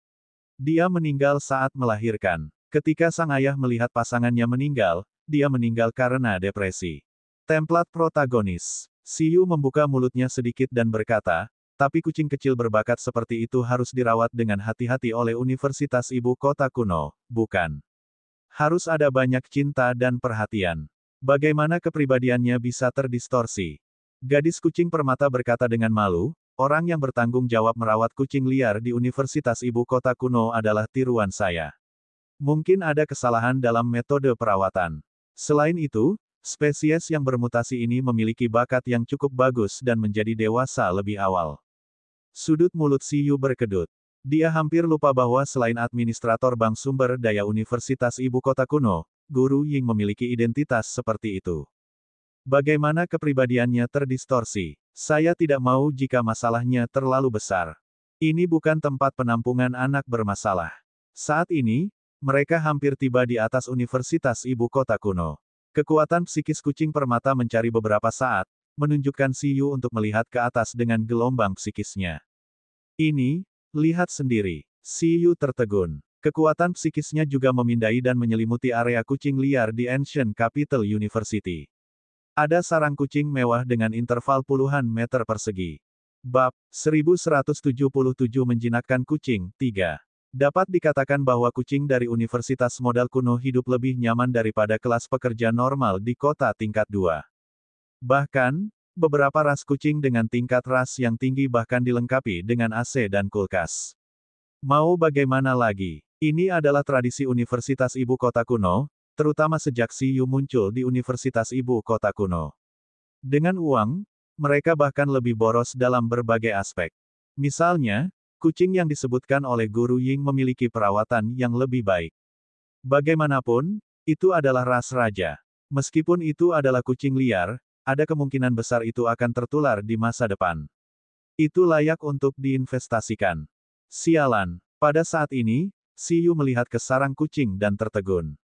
Dia meninggal saat melahirkan. Ketika sang ayah melihat pasangannya meninggal, dia meninggal karena depresi. Templat protagonis. Si Yu membuka mulutnya sedikit dan berkata, tapi kucing kecil berbakat seperti itu harus dirawat dengan hati-hati oleh Universitas Ibu Kota Kuno, bukan? Harus ada banyak cinta dan perhatian. Bagaimana kepribadiannya bisa terdistorsi? Gadis kucing permata berkata dengan malu, orang yang bertanggung jawab merawat kucing liar di Universitas Ibu Kota Kuno adalah tiruan saya. Mungkin ada kesalahan dalam metode perawatan. Selain itu, spesies yang bermutasi ini memiliki bakat yang cukup bagus dan menjadi dewasa lebih awal. Sudut mulut Si Yu berkedut. Dia hampir lupa bahwa selain administrator Bank Sumber Daya Universitas Ibu Kota Kuno, Guru Ying memiliki identitas seperti itu. Bagaimana kepribadiannya terdistorsi? Saya tidak mau jika masalahnya terlalu besar. Ini bukan tempat penampungan anak bermasalah. Saat ini, mereka hampir tiba di atas Universitas Ibu Kota Kuno. Kekuatan psikis kucing permata mencari beberapa saat, menunjukkan Si Yu untuk melihat ke atas dengan gelombang psikisnya. Ini, lihat sendiri. Si Yu tertegun. Kekuatan psikisnya juga memindai dan menyelimuti area kucing liar di Ancient Capital University. Ada sarang kucing mewah dengan interval puluhan meter persegi. Bab 1177 menjinakkan kucing, 3. Dapat dikatakan bahwa kucing dari universitas modal kuno hidup lebih nyaman daripada kelas pekerja normal di kota tingkat 2. Bahkan, beberapa ras kucing dengan tingkat ras yang tinggi bahkan dilengkapi dengan AC dan kulkas. Mau bagaimana lagi? Ini adalah tradisi Universitas Ibu Kota Kuno, terutama sejak Si Yu muncul di Universitas Ibu Kota Kuno. Dengan uang, mereka bahkan lebih boros dalam berbagai aspek. Misalnya, kucing yang disebutkan oleh Guru Ying memiliki perawatan yang lebih baik. Bagaimanapun, itu adalah ras raja. Meskipun itu adalah kucing liar, ada kemungkinan besar itu akan tertular di masa depan. Itu layak untuk diinvestasikan. Sialan. Pada saat ini, Si Yu melihat ke sarang kucing dan tertegun.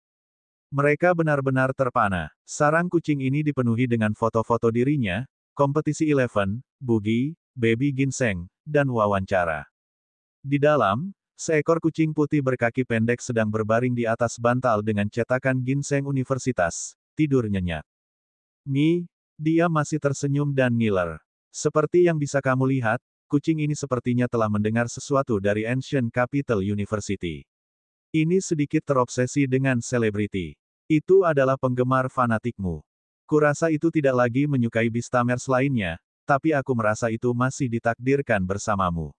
Mereka benar-benar terpana. Sarang kucing ini dipenuhi dengan foto-foto dirinya, kompetisi Eleven, Bugi, Baby Ginseng, dan wawancara. Di dalam, seekor kucing putih berkaki pendek sedang berbaring di atas bantal dengan cetakan ginseng universitas, tidur nyenyak. Dia masih tersenyum dan ngiler. Seperti yang bisa kamu lihat, kucing ini sepertinya telah mendengar sesuatu dari Ancient Capital University. Ini sedikit terobsesi dengan selebriti. Itu adalah penggemar fanatikmu. Kurasa itu tidak lagi menyukai Beastamers lainnya, tapi aku merasa itu masih ditakdirkan bersamamu.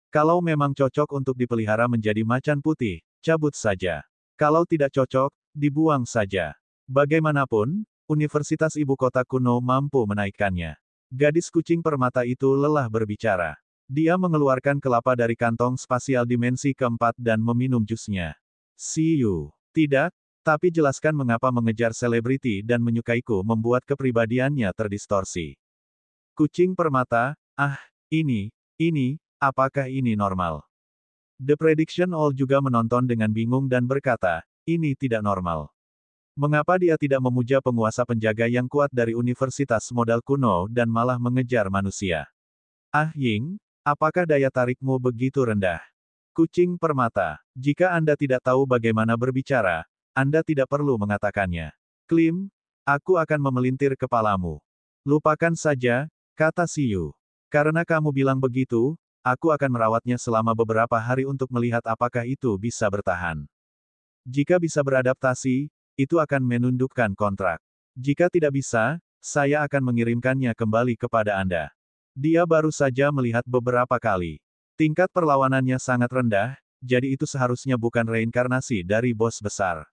Kalau memang cocok untuk dipelihara menjadi macan putih, cabut saja. Kalau tidak cocok, dibuang saja. Bagaimanapun, Universitas Ibu Kota Kuno mampu menaikkannya. Gadis kucing permata itu lelah berbicara. Dia mengeluarkan kelapa dari kantong spasial dimensi keempat dan meminum jusnya. Si Yu. Tidak, tapi jelaskan mengapa mengejar selebriti dan menyukaiku membuat kepribadiannya terdistorsi. Kucing permata, apakah ini normal? The Prediction All juga menonton dengan bingung dan berkata, ini tidak normal. Mengapa dia tidak memuja penguasa penjaga yang kuat dari Universitas Modal Kuno dan malah mengejar manusia? Ying, apakah daya tarikmu begitu rendah? Kucing permata, jika Anda tidak tahu bagaimana berbicara, Anda tidak perlu mengatakannya. Klim, aku akan memelintir kepalamu. Lupakan saja, kata Si Yu. Karena kamu bilang begitu, aku akan merawatnya selama beberapa hari untuk melihat apakah itu bisa bertahan. Jika bisa beradaptasi, itu akan menundukkan kontrak. Jika tidak bisa, saya akan mengirimkannya kembali kepada Anda. Dia baru saja melihat beberapa kali. Tingkat perlawanannya sangat rendah, jadi itu seharusnya bukan reinkarnasi dari bos besar.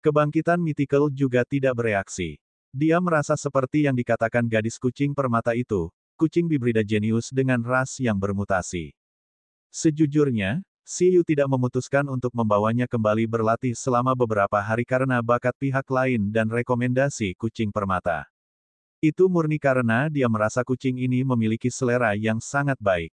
Kebangkitan Mythical juga tidak bereaksi. Dia merasa seperti yang dikatakan gadis kucing permata itu, kucing bibrida jenius dengan ras yang bermutasi. Sejujurnya, Xiyu tidak memutuskan untuk membawanya kembali berlatih selama beberapa hari karena bakat pihak lain dan rekomendasi kucing permata. Itu murni karena dia merasa kucing ini memiliki selera yang sangat baik.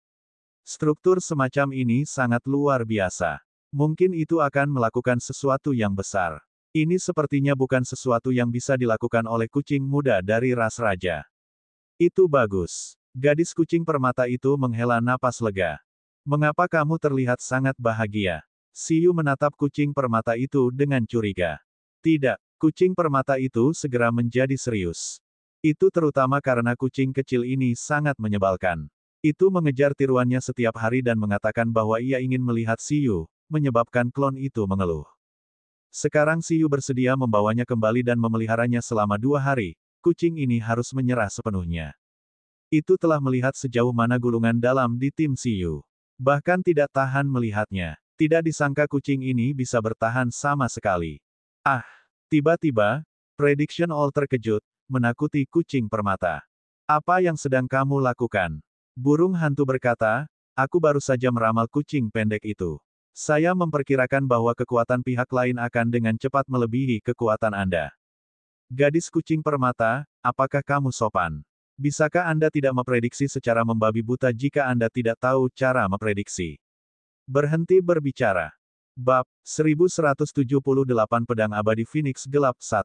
Struktur semacam ini sangat luar biasa. Mungkin itu akan melakukan sesuatu yang besar. Ini sepertinya bukan sesuatu yang bisa dilakukan oleh kucing muda dari ras raja. Itu bagus. Gadis kucing permata itu menghela napas lega. Mengapa kamu terlihat sangat bahagia? Xiyu menatap kucing permata itu dengan curiga. Tidak, kucing permata itu segera menjadi serius. Itu terutama karena kucing kecil ini sangat menyebalkan. Itu mengejar tiruannya setiap hari dan mengatakan bahwa ia ingin melihat Xiyu, menyebabkan klon itu mengeluh. Sekarang Xiyu bersedia membawanya kembali dan memeliharanya selama 2 hari, kucing ini harus menyerah sepenuhnya. Itu telah melihat sejauh mana gulungan dalam di tim Xiyu. Bahkan tidak tahan melihatnya. Tidak disangka kucing ini bisa bertahan sama sekali. Ah! Tiba-tiba, Prediction All terkejut, menakuti kucing permata. Apa yang sedang kamu lakukan? Burung hantu berkata, aku baru saja meramal kucing pendek itu. Saya memperkirakan bahwa kekuatan pihak lain akan dengan cepat melebihi kekuatan Anda. Gadis kucing permata, apakah kamu sopan? Bisakah Anda tidak memprediksi secara membabi buta jika Anda tidak tahu cara memprediksi? Berhenti berbicara. Bab 1178 Pedang Abadi Phoenix Gelap 1.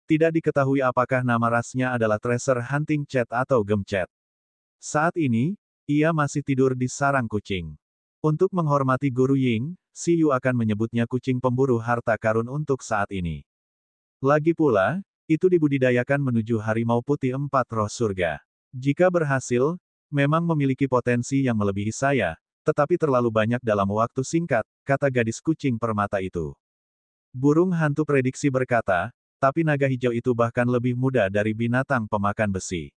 Tidak diketahui apakah nama rasnya adalah Treasure Hunting Cat atau Gemcat. Saat ini, ia masih tidur di sarang kucing. Untuk menghormati Guru Ying, Xiyu akan menyebutnya kucing pemburu harta karun untuk saat ini. Lagi pula, itu dibudidayakan menuju harimau putih 4 roh surga. Jika berhasil, memang memiliki potensi yang melebihi saya, tetapi terlalu banyak dalam waktu singkat, kata gadis kucing permata itu. Burung hantu prediksi berkata, tapi naga hijau itu bahkan lebih muda dari binatang pemakan besi.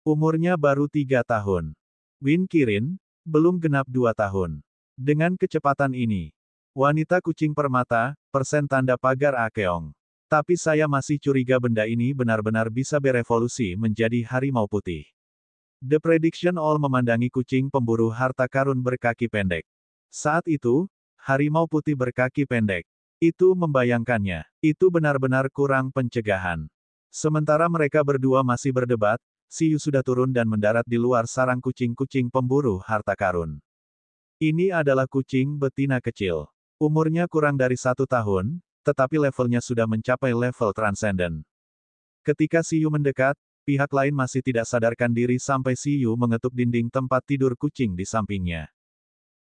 Umurnya baru 3 tahun. Win Kirin, belum genap 2 tahun. Dengan kecepatan ini, wanita kucing permata, persen tanda pagar Akeong. Tapi saya masih curiga benda ini benar-benar bisa berevolusi menjadi harimau putih. The Prediction All memandangi kucing pemburu harta karun berkaki pendek. Saat itu, harimau putih berkaki pendek. Itu membayangkannya. Itu benar-benar kurang pencegahan. Sementara mereka berdua masih berdebat, Xiyu sudah turun dan mendarat di luar sarang kucing-kucing pemburu harta karun. Ini adalah kucing betina kecil. Umurnya kurang dari 1 tahun, tetapi levelnya sudah mencapai level transcendent. Ketika Xiyu mendekat, pihak lain masih tidak sadarkan diri sampai Xiyu mengetuk dinding tempat tidur kucing di sampingnya.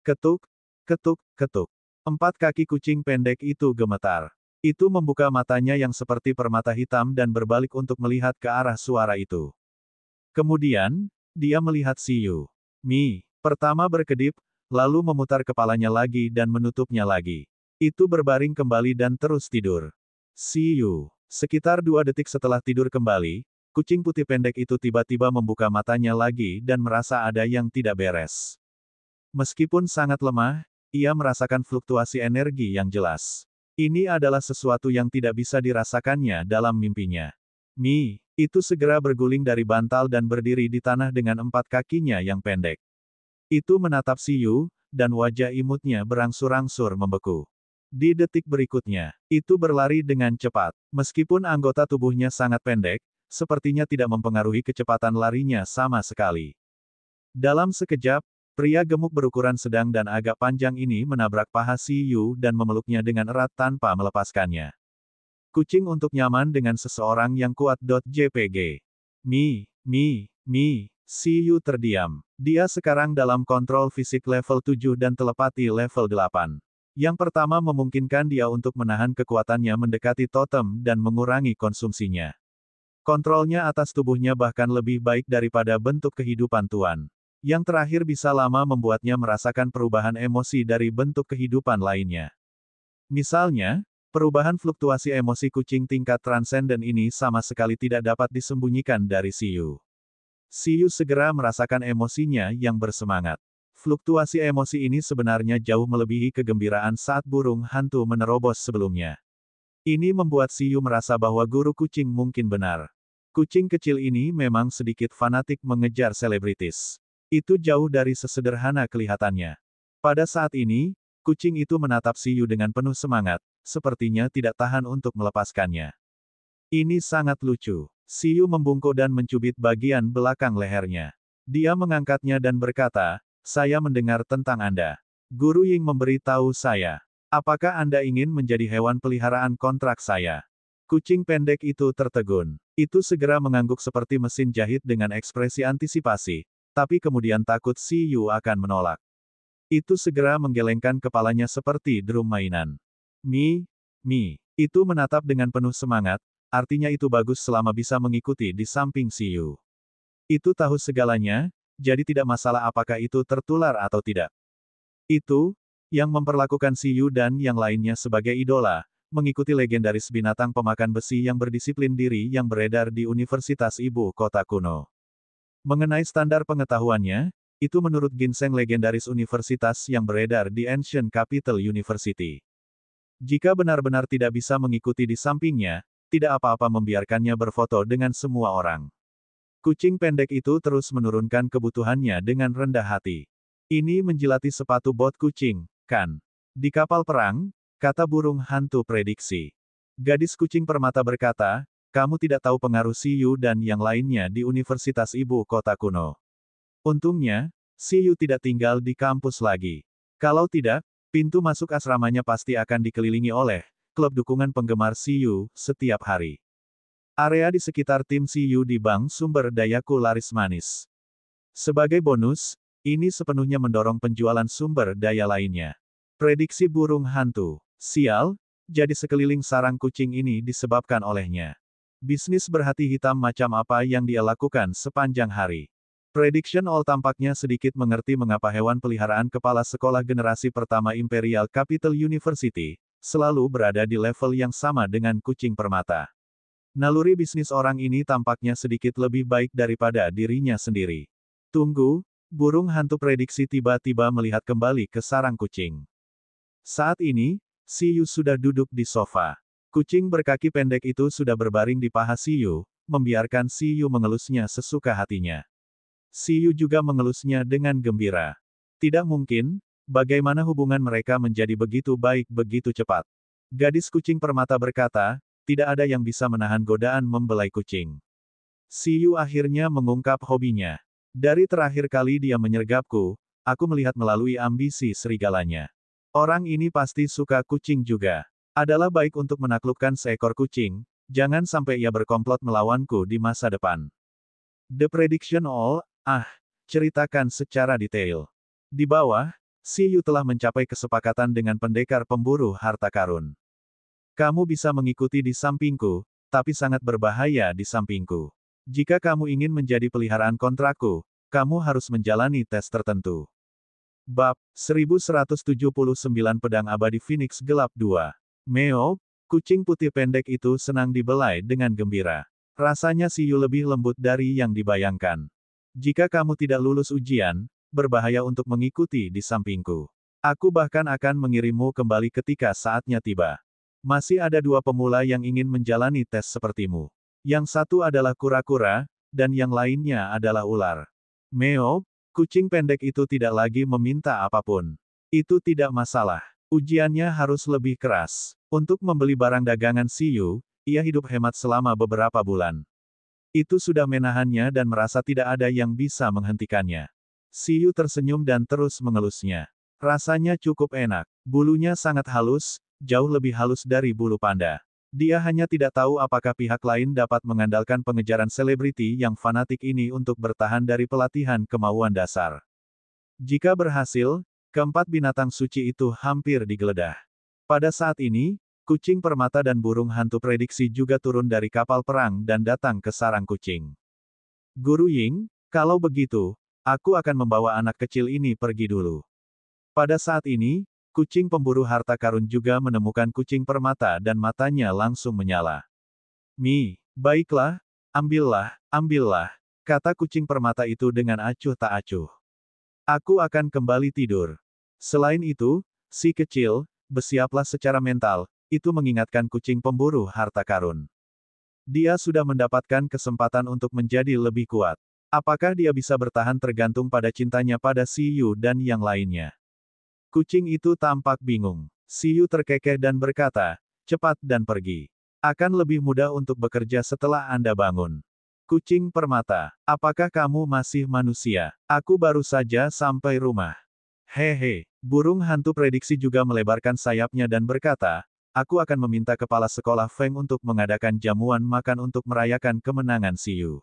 Ketuk, ketuk, ketuk. 4 kaki kucing pendek itu gemetar. Itu membuka matanya yang seperti permata hitam dan berbalik untuk melihat ke arah suara itu. Kemudian, dia melihat Xiyu. Pertama berkedip, lalu memutar kepalanya lagi dan menutupnya lagi. Itu berbaring kembali dan terus tidur. Xiyu. Sekitar 2 detik setelah tidur kembali, kucing putih pendek itu tiba-tiba membuka matanya lagi dan merasa ada yang tidak beres. Meskipun sangat lemah, ia merasakan fluktuasi energi yang jelas. Ini adalah sesuatu yang tidak bisa dirasakannya dalam mimpinya. Itu segera berguling dari bantal dan berdiri di tanah dengan 4 kakinya yang pendek. Itu menatap Xiyu, dan wajah imutnya berangsur-angsur membeku. Di detik berikutnya, itu berlari dengan cepat. Meskipun anggota tubuhnya sangat pendek, sepertinya tidak mempengaruhi kecepatan larinya sama sekali. Dalam sekejap, pria gemuk berukuran sedang dan agak panjang ini menabrak paha Xiyu dan memeluknya dengan erat tanpa melepaskannya. Kucing untuk nyaman dengan seseorang yang kuat. JPG. Xiyu terdiam. Dia sekarang dalam kontrol fisik level 7 dan telepati level 8. Yang pertama memungkinkan dia untuk menahan kekuatannya mendekati totem dan mengurangi konsumsinya. Kontrolnya atas tubuhnya bahkan lebih baik daripada bentuk kehidupan Tuan. Yang terakhir bisa lama membuatnya merasakan perubahan emosi dari bentuk kehidupan lainnya. Misalnya, perubahan fluktuasi emosi kucing tingkat transenden ini sama sekali tidak dapat disembunyikan dari Xiyu. Xiyu segera merasakan emosinya yang bersemangat. Fluktuasi emosi ini sebenarnya jauh melebihi kegembiraan saat burung hantu menerobos sebelumnya. Ini membuat Siyu merasa bahwa guru kucing mungkin benar. Kucing kecil ini memang sedikit fanatik mengejar selebritis. Itu jauh dari sesederhana kelihatannya. Pada saat ini, kucing itu menatap Siyu dengan penuh semangat, sepertinya tidak tahan untuk melepaskannya. Ini sangat lucu. Siyu membungkuk dan mencubit bagian belakang lehernya. Dia mengangkatnya dan berkata, "Saya mendengar tentang Anda. Guru Ying memberitahu saya. Apakah Anda ingin menjadi hewan peliharaan kontrak saya?" Kucing pendek itu tertegun. Itu segera mengangguk seperti mesin jahit dengan ekspresi antisipasi, tapi kemudian takut Siyu akan menolak. Itu segera menggelengkan kepalanya seperti drum mainan. Mi, itu menatap dengan penuh semangat, artinya itu bagus selama bisa mengikuti di samping Siyu. Itu tahu segalanya, jadi tidak masalah apakah itu tertular atau tidak. Itu, yang memperlakukan Siyu dan yang lainnya sebagai idola, mengikuti legendaris binatang pemakan besi yang berdisiplin diri yang beredar di Universitas Ibu Kota Kuno. Mengenai standar pengetahuannya, itu menurut ginseng legendaris universitas yang beredar di Ancient Capital University. Jika benar-benar tidak bisa mengikuti di sampingnya, tidak apa-apa membiarkannya berfoto dengan semua orang. Kucing pendek itu terus menurunkan kebutuhannya dengan rendah hati. Ini menjilati sepatu bot kucing, kan? Di kapal perang, kata burung hantu prediksi. Gadis kucing permata berkata, "Kamu tidak tahu pengaruh Siyu dan yang lainnya di Universitas Ibu Kota Kuno. Untungnya, Siyu tidak tinggal di kampus lagi. Kalau tidak, pintu masuk asramanya pasti akan dikelilingi oleh klub dukungan penggemar Siyu setiap hari." Area di sekitar tim Siyu di bank sumber dayaku laris manis. Sebagai bonus, ini sepenuhnya mendorong penjualan sumber daya lainnya. Prediksi burung hantu. Sial, jadi sekeliling sarang kucing ini disebabkan olehnya. Bisnis berhati hitam macam apa yang dia lakukan sepanjang hari. Prediction All tampaknya sedikit mengerti mengapa hewan peliharaan kepala sekolah generasi pertama Imperial Capital University, selalu berada di level yang sama dengan kucing permata. Naluri bisnis orang ini tampaknya sedikit lebih baik daripada dirinya sendiri. Tunggu, burung hantu prediksi tiba-tiba melihat kembali ke sarang kucing. Saat ini, Siyu sudah duduk di sofa. Kucing berkaki pendek itu sudah berbaring di paha Siyu, membiarkan Siyu mengelusnya sesuka hatinya. Siyu juga mengelusnya dengan gembira. Tidak mungkin, bagaimana hubungan mereka menjadi begitu baik begitu cepat. Gadis kucing permata berkata, tidak ada yang bisa menahan godaan membelai kucing. Siyu akhirnya mengungkap hobinya. Dari terakhir kali dia menyergapku, aku melihat melalui ambisi serigalanya. Orang ini pasti suka kucing juga. Adalah baik untuk menaklukkan seekor kucing, jangan sampai ia berkomplot melawanku di masa depan. The Prediction All, ceritakan secara detail. Di bawah, Siyu telah mencapai kesepakatan dengan pendekar pemburu harta karun. Kamu bisa mengikuti di sampingku, tapi sangat berbahaya di sampingku. Jika kamu ingin menjadi peliharaan kontrakku, kamu harus menjalani tes tertentu. Bab 1179 Pedang Abadi Phoenix Gelap 2. Meo, kucing putih pendek itu senang dibelai dengan gembira. Rasanya Siyu lebih lembut dari yang dibayangkan. Jika kamu tidak lulus ujian, berbahaya untuk mengikuti di sampingku. Aku bahkan akan mengirimmu kembali ketika saatnya tiba. Masih ada dua pemula yang ingin menjalani tes sepertimu. Yang satu adalah kura-kura, dan yang lainnya adalah ular. Meo, kucing pendek itu tidak lagi meminta apapun. Itu tidak masalah. Ujiannya harus lebih keras. Untuk membeli barang dagangan Siyu, ia hidup hemat selama beberapa bulan. Itu sudah menahannya dan merasa tidak ada yang bisa menghentikannya. Siyu tersenyum dan terus mengelusnya. Rasanya cukup enak. Bulunya sangat halus, jauh lebih halus dari bulu panda. Dia hanya tidak tahu apakah pihak lain dapat mengandalkan pengejaran selebriti yang fanatik ini untuk bertahan dari pelatihan kemauan dasar. Jika berhasil, keempat binatang suci itu hampir digeledah. Pada saat ini, kucing permata dan burung hantu prediksi juga turun dari kapal perang dan datang ke sarang kucing. Guru Ying, kalau begitu, aku akan membawa anak kecil ini pergi dulu. Pada saat ini, kucing pemburu harta karun juga menemukan kucing permata dan matanya langsung menyala. Baiklah, ambillah, kata kucing permata itu dengan acuh tak acuh. Aku akan kembali tidur. Selain itu, si kecil, bersiaplah secara mental, itu mengingatkan kucing pemburu harta karun. Dia sudah mendapatkan kesempatan untuk menjadi lebih kuat. Apakah dia bisa bertahan tergantung pada cintanya pada si Yu dan yang lainnya. Kucing itu tampak bingung. Si Yu terkekeh dan berkata, cepat dan pergi. Akan lebih mudah untuk bekerja setelah Anda bangun. Kucing permata, apakah kamu masih manusia? Aku baru saja sampai rumah. Hehe, burung hantu prediksi juga melebarkan sayapnya dan berkata, aku akan meminta kepala sekolah Feng untuk mengadakan jamuan makan untuk merayakan kemenangan si Yu.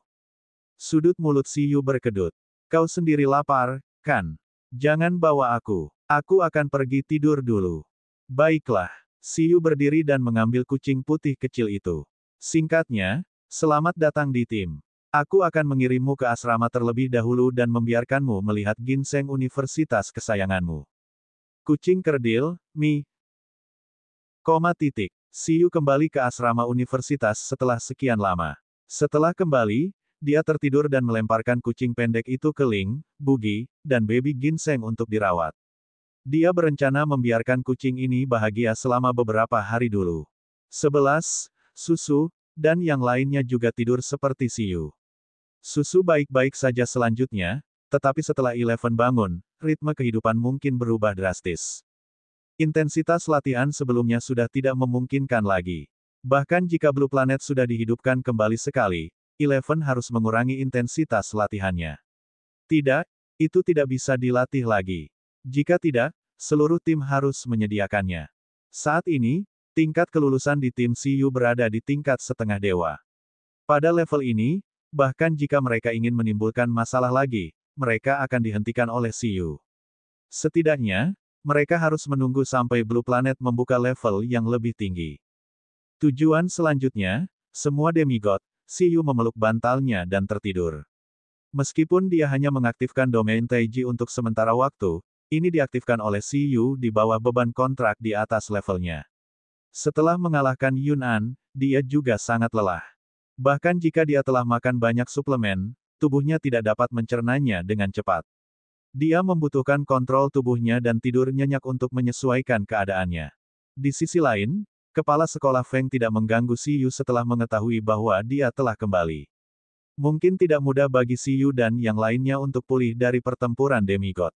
Sudut mulut si Yu berkedut. Kau sendiri lapar, kan? Jangan bawa aku. Aku akan pergi tidur dulu. Baiklah. Si Yu berdiri dan mengambil kucing putih kecil itu. Singkatnya, selamat datang di tim. Aku akan mengirimmu ke asrama terlebih dahulu dan membiarkanmu melihat ginseng universitas kesayanganmu. Kucing kerdil, titik. Si Yu kembali ke asrama universitas setelah sekian lama. Setelah kembali, dia tertidur dan melemparkan kucing pendek itu ke Ling, Bugi, dan baby ginseng untuk dirawat. Dia berencana membiarkan kucing ini bahagia selama beberapa hari dulu. 11. Susu, dan yang lainnya juga tidur seperti si Yu. Susu baik-baik saja selanjutnya, tetapi setelah Eleven bangun, ritme kehidupan mungkin berubah drastis. Intensitas latihan sebelumnya sudah tidak memungkinkan lagi. Bahkan jika Blue Planet sudah dihidupkan kembali sekali, Eleven harus mengurangi intensitas latihannya. Tidak, itu tidak bisa dilatih lagi. Jika tidak, seluruh tim harus menyediakannya. Saat ini, tingkat kelulusan di tim CU berada di tingkat setengah dewa. Pada level ini, bahkan jika mereka ingin menimbulkan masalah lagi, mereka akan dihentikan oleh CU. Setidaknya, mereka harus menunggu sampai Blue Planet membuka level yang lebih tinggi. Tujuan selanjutnya, semua demigod, CU memeluk bantalnya dan tertidur. Meskipun dia hanya mengaktifkan domain Taiji untuk sementara waktu, ini diaktifkan oleh CU di bawah beban kontrak di atas levelnya. Setelah mengalahkan Yun'an, dia juga sangat lelah. Bahkan jika dia telah makan banyak suplemen, tubuhnya tidak dapat mencernanya dengan cepat. Dia membutuhkan kontrol tubuhnya dan tidur nyenyak untuk menyesuaikan keadaannya. Di sisi lain, kepala sekolah Feng tidak mengganggu CU setelah mengetahui bahwa dia telah kembali. Mungkin tidak mudah bagi CU dan yang lainnya untuk pulih dari pertempuran demigod.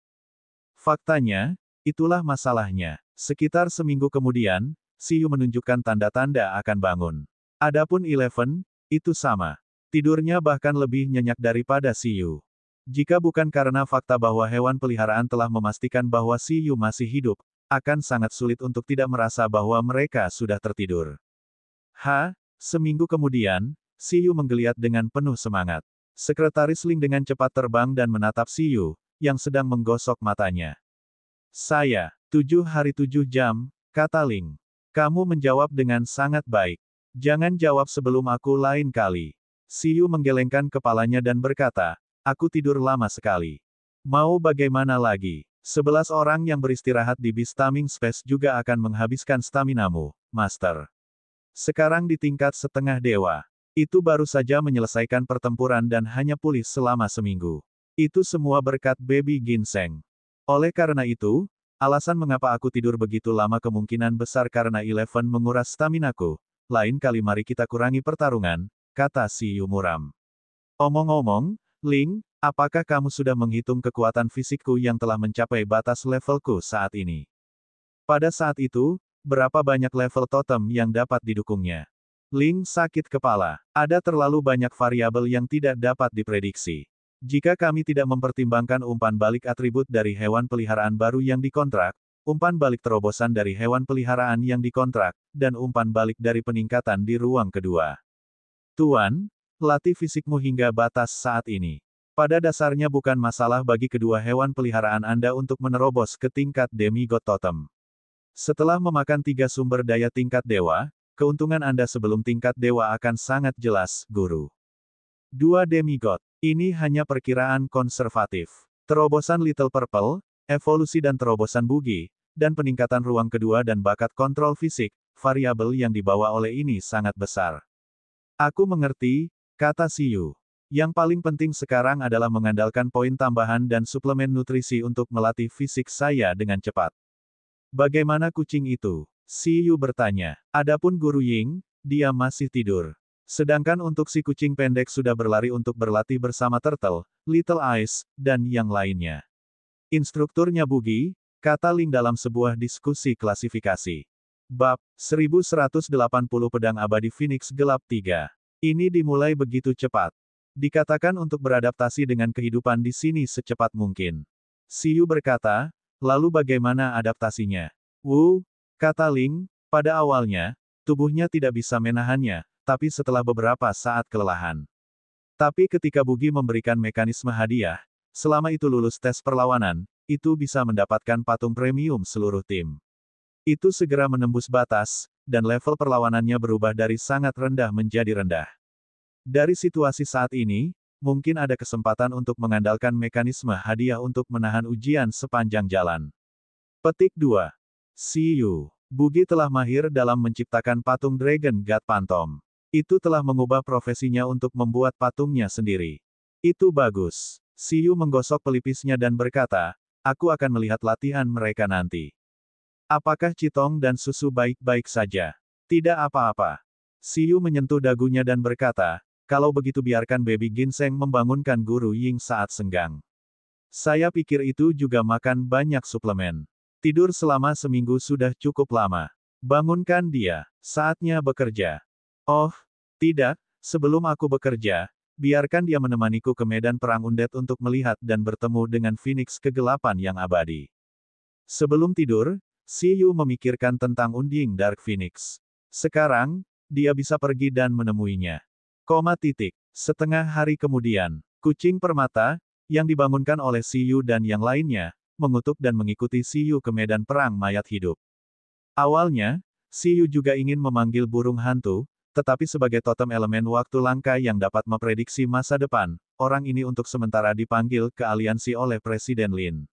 Faktanya, itulah masalahnya. Sekitar seminggu kemudian, CU menunjukkan tanda-tanda akan bangun. Adapun Eleven, itu sama. Tidurnya bahkan lebih nyenyak daripada CU. Jika bukan karena fakta bahwa hewan peliharaan telah memastikan bahwa CU masih hidup, akan sangat sulit untuk tidak merasa bahwa mereka sudah tertidur. Seminggu kemudian, CU menggeliat dengan penuh semangat. Sekretaris Ling dengan cepat terbang dan menatap CU, yang sedang menggosok matanya. Saya, 7 hari 7 jam, kata Ling. Kamu menjawab dengan sangat baik. Jangan jawab sebelum aku lain kali. CU menggelengkan kepalanya dan berkata, aku tidur lama sekali. Mau bagaimana lagi? 11 orang yang beristirahat di Beast Taming Space juga akan menghabiskan staminamu, Master. Sekarang di tingkat setengah dewa. Itu baru saja menyelesaikan pertempuran dan hanya pulih selama seminggu. Itu semua berkat baby ginseng. Oleh karena itu, alasan mengapa aku tidur begitu lama kemungkinan besar karena Eleven menguras staminaku. Lain kali mari kita kurangi pertarungan, kata si Yu muram. Omong-omong, Ling, apakah kamu sudah menghitung kekuatan fisikku yang telah mencapai batas levelku saat ini? Pada saat itu, berapa banyak level totem yang dapat didukungnya? Ling sakit kepala. Ada terlalu banyak variabel yang tidak dapat diprediksi. Jika kami tidak mempertimbangkan umpan balik atribut dari hewan peliharaan baru yang dikontrak, umpan balik terobosan dari hewan peliharaan yang dikontrak, dan umpan balik dari peningkatan di ruang kedua. Tuan, latih fisikmu hingga batas saat ini. Pada dasarnya bukan masalah bagi kedua hewan peliharaan Anda untuk menerobos ke tingkat demigod totem. Setelah memakan 3 sumber daya tingkat dewa, keuntungan Anda sebelum tingkat dewa akan sangat jelas, Guru. 2 demigod. Ini hanya perkiraan konservatif. Terobosan Little Purple, evolusi dan terobosan Bugi, dan peningkatan ruang kedua dan bakat kontrol fisik, variabel yang dibawa oleh ini sangat besar. Aku mengerti, kata Siyu. Yang paling penting sekarang adalah mengandalkan poin tambahan dan suplemen nutrisi untuk melatih fisik saya dengan cepat. Bagaimana kucing itu? Si Yu bertanya. Adapun Guru Ying, dia masih tidur. Sedangkan untuk si kucing pendek sudah berlari untuk berlatih bersama Turtle, Little Eyes, dan yang lainnya. Instrukturnya Bugi, kata Ling dalam sebuah diskusi klasifikasi. Bab 1180 Pedang Abadi Phoenix Gelap 3. Ini dimulai begitu cepat. Dikatakan untuk beradaptasi dengan kehidupan di sini secepat mungkin. Si Yu berkata, lalu bagaimana adaptasinya? Kata Ling, pada awalnya, tubuhnya tidak bisa menahannya, tapi setelah beberapa saat kelelahan. Tapi ketika Bugi memberikan mekanisme hadiah, selama itu lulus tes perlawanan, itu bisa mendapatkan patung premium seluruh tim. Itu segera menembus batas, dan level perlawanannya berubah dari sangat rendah menjadi rendah. Dari situasi saat ini, mungkin ada kesempatan untuk mengandalkan mekanisme hadiah untuk menahan ujian sepanjang jalan. Petik 2. Si Yu. Bugi telah mahir dalam menciptakan patung Dragon God Phantom. Itu telah mengubah profesinya untuk membuat patungnya sendiri. Itu bagus. Si Yu menggosok pelipisnya dan berkata, aku akan melihat latihan mereka nanti. Apakah Citong dan Susu baik-baik saja? Tidak apa-apa. Si Yu menyentuh dagunya dan berkata, kalau begitu biarkan Baby Ginseng membangunkan Guru Ying saat senggang. Saya pikir itu juga makan banyak suplemen. Tidur selama seminggu sudah cukup lama. Bangunkan dia. Saatnya bekerja. Oh, tidak, sebelum aku bekerja, biarkan dia menemaniku ke medan perang undead untuk melihat dan bertemu dengan Phoenix kegelapan yang abadi. Sebelum tidur, Si Yu memikirkan tentang Unding Dark Phoenix. Sekarang, dia bisa pergi dan menemuinya. Setengah hari kemudian, kucing permata, yang dibangunkan oleh Si Yu dan yang lainnya, mengutuk dan mengikuti Si Yu ke medan perang mayat hidup. Awalnya, Si Yu juga ingin memanggil burung hantu, tetapi sebagai totem elemen waktu langka yang dapat memprediksi masa depan, orang ini untuk sementara dipanggil ke aliansi oleh Presiden Lin.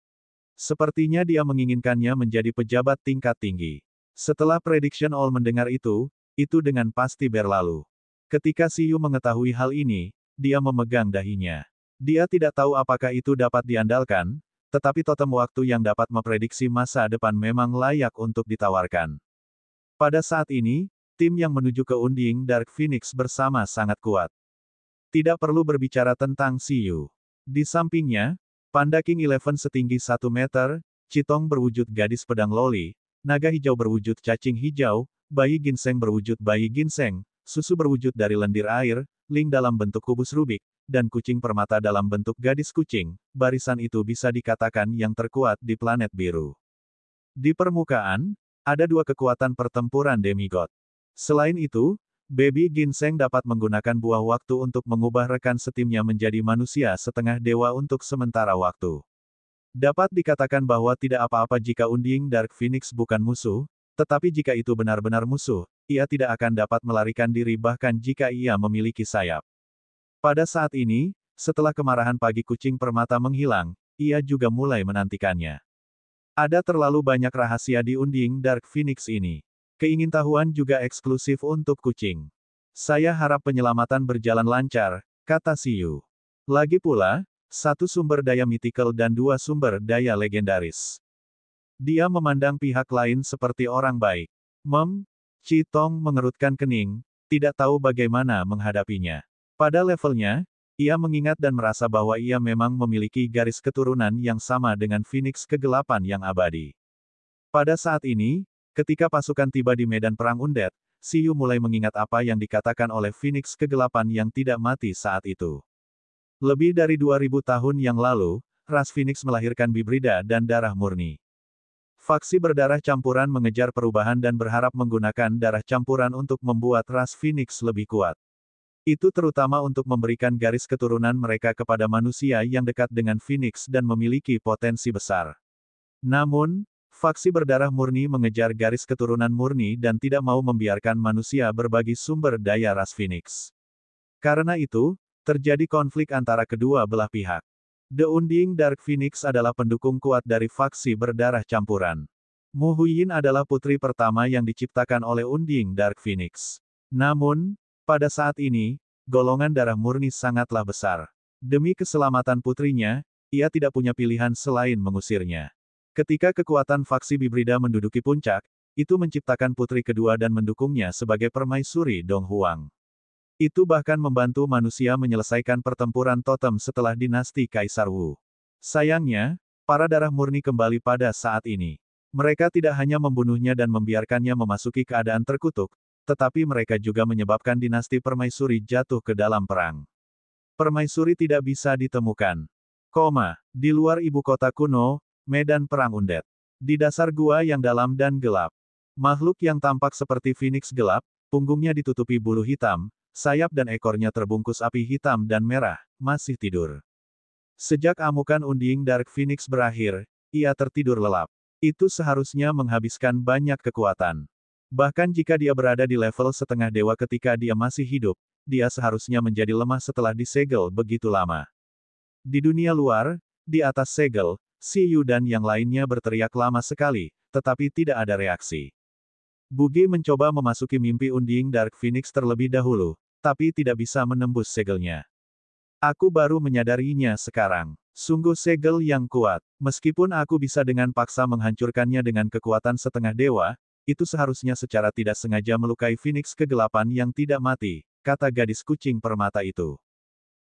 Sepertinya dia menginginkannya menjadi pejabat tingkat tinggi. Setelah Prediction All mendengar itu dengan pasti berlalu. Ketika Si Yu mengetahui hal ini, dia memegang dahinya. Dia tidak tahu apakah itu dapat diandalkan, tetapi totem waktu yang dapat memprediksi masa depan memang layak untuk ditawarkan. Pada saat ini, tim yang menuju ke Unding Dark Phoenix bersama sangat kuat. Tidak perlu berbicara tentang Si Yu. Di sampingnya, Panda King 11 setinggi 1 meter, Citong berwujud gadis pedang loli, naga hijau berwujud cacing hijau, bayi ginseng berwujud bayi ginseng, susu berwujud dari lendir air, Ling dalam bentuk kubus Rubik, dan kucing permata dalam bentuk gadis kucing. Barisan itu bisa dikatakan yang terkuat di planet biru. Di permukaan, ada 2 kekuatan pertempuran demigod. Selain itu, Baby Ginseng dapat menggunakan buah waktu untuk mengubah rekan setimnya menjadi manusia setengah dewa untuk sementara waktu. Dapat dikatakan bahwa tidak apa-apa jika Unding Dark Phoenix bukan musuh, tetapi jika itu benar-benar musuh, ia tidak akan dapat melarikan diri bahkan jika ia memiliki sayap. Pada saat ini, setelah kemarahan pagi kucing permata menghilang, ia juga mulai menantikannya. Ada terlalu banyak rahasia di Unding Dark Phoenix ini. Keingintahuan juga eksklusif untuk kucing. Saya harap penyelamatan berjalan lancar, kata Si Yu. Lagi pula, 1 sumber daya mythical dan 2 sumber daya legendaris. Dia memandang pihak lain seperti orang baik. Citong mengerutkan kening, tidak tahu bagaimana menghadapinya. Pada levelnya, ia mengingat dan merasa bahwa ia memang memiliki garis keturunan yang sama dengan Phoenix kegelapan yang abadi. Pada saat ini, ketika pasukan tiba di medan perang undead, Si Yu mulai mengingat apa yang dikatakan oleh Phoenix kegelapan yang tidak mati saat itu. Lebih dari 2000 tahun yang lalu, ras Phoenix melahirkan bibrida dan darah murni. Faksi berdarah campuran mengejar perubahan dan berharap menggunakan darah campuran untuk membuat ras Phoenix lebih kuat. Itu terutama untuk memberikan garis keturunan mereka kepada manusia yang dekat dengan Phoenix dan memiliki potensi besar. Namun, faksi berdarah murni mengejar garis keturunan murni dan tidak mau membiarkan manusia berbagi sumber daya ras Phoenix. Karena itu, terjadi konflik antara kedua belah pihak. The Unding Dark Phoenix adalah pendukung kuat dari faksi berdarah campuran. Mu Huiyin adalah putri pertama yang diciptakan oleh Unding Dark Phoenix. Namun, pada saat ini, golongan darah murni sangatlah besar. Demi keselamatan putrinya, ia tidak punya pilihan selain mengusirnya. Ketika kekuatan faksi Bibrida menduduki puncak, itu menciptakan putri kedua dan mendukungnya sebagai permaisuri Dong Huang. Itu bahkan membantu manusia menyelesaikan pertempuran totem setelah dinasti Kaisar Wu. Sayangnya, para darah murni kembali pada saat ini. Mereka tidak hanya membunuhnya dan membiarkannya memasuki keadaan terkutuk, tetapi mereka juga menyebabkan dinasti permaisuri jatuh ke dalam perang. Permaisuri tidak bisa ditemukan. Di luar ibu kota kuno, medan perang undet. Di dasar gua yang dalam dan gelap. Makhluk yang tampak seperti Phoenix gelap, punggungnya ditutupi bulu hitam, sayap dan ekornya terbungkus api hitam dan merah, masih tidur. Sejak amukan Unding Dark Phoenix berakhir, ia tertidur lelap. Itu seharusnya menghabiskan banyak kekuatan. Bahkan jika dia berada di level setengah dewa ketika dia masih hidup, dia seharusnya menjadi lemah setelah disegel begitu lama. Di dunia luar, di atas segel, Si Yu dan yang lainnya berteriak lama sekali, tetapi tidak ada reaksi. Bugi mencoba memasuki mimpi Unding Dark Phoenix terlebih dahulu, tapi tidak bisa menembus segelnya. Aku baru menyadarinya sekarang. Sungguh segel yang kuat. Meskipun aku bisa dengan paksa menghancurkannya dengan kekuatan setengah dewa, itu seharusnya secara tidak sengaja melukai Phoenix kegelapan yang tidak mati, kata gadis kucing permata itu.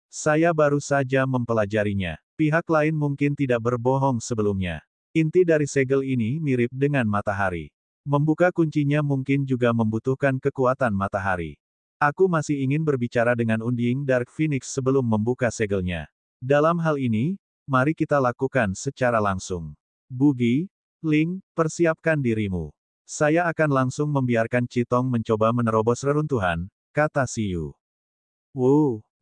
Saya baru saja mempelajarinya. Pihak lain mungkin tidak berbohong sebelumnya. Inti dari segel ini mirip dengan matahari. Membuka kuncinya mungkin juga membutuhkan kekuatan matahari. Aku masih ingin berbicara dengan Unding Dark Phoenix sebelum membuka segelnya. Dalam hal ini, mari kita lakukan secara langsung. Bugi, Ling, persiapkan dirimu. Saya akan langsung membiarkan Citong mencoba menerobos reruntuhan, kata Si Yu.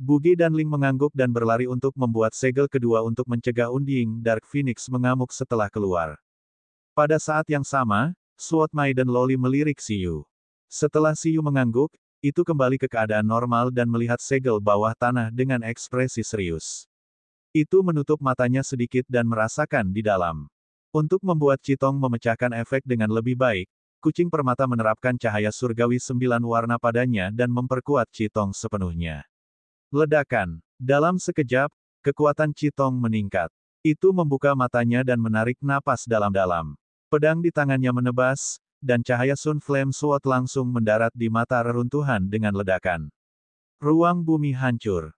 Bugi dan Ling mengangguk dan berlari untuk membuat segel kedua untuk mencegah Unding Dark Phoenix mengamuk setelah keluar. Pada saat yang sama, Sword Maiden Loli melirik Si Yu. Setelah Si Yu mengangguk, itu kembali ke keadaan normal dan melihat segel bawah tanah dengan ekspresi serius. Itu menutup matanya sedikit dan merasakan di dalam. Untuk membuat Citong memecahkan efek dengan lebih baik, kucing permata menerapkan cahaya surgawi 9 warna padanya dan memperkuat Citong sepenuhnya. Ledakan. Dalam sekejap, kekuatan Citong meningkat. Itu membuka matanya dan menarik napas dalam-dalam. Pedang di tangannya menebas, dan cahaya Sun Flame Sword langsung mendarat di mata reruntuhan dengan ledakan. Ruang bumi hancur.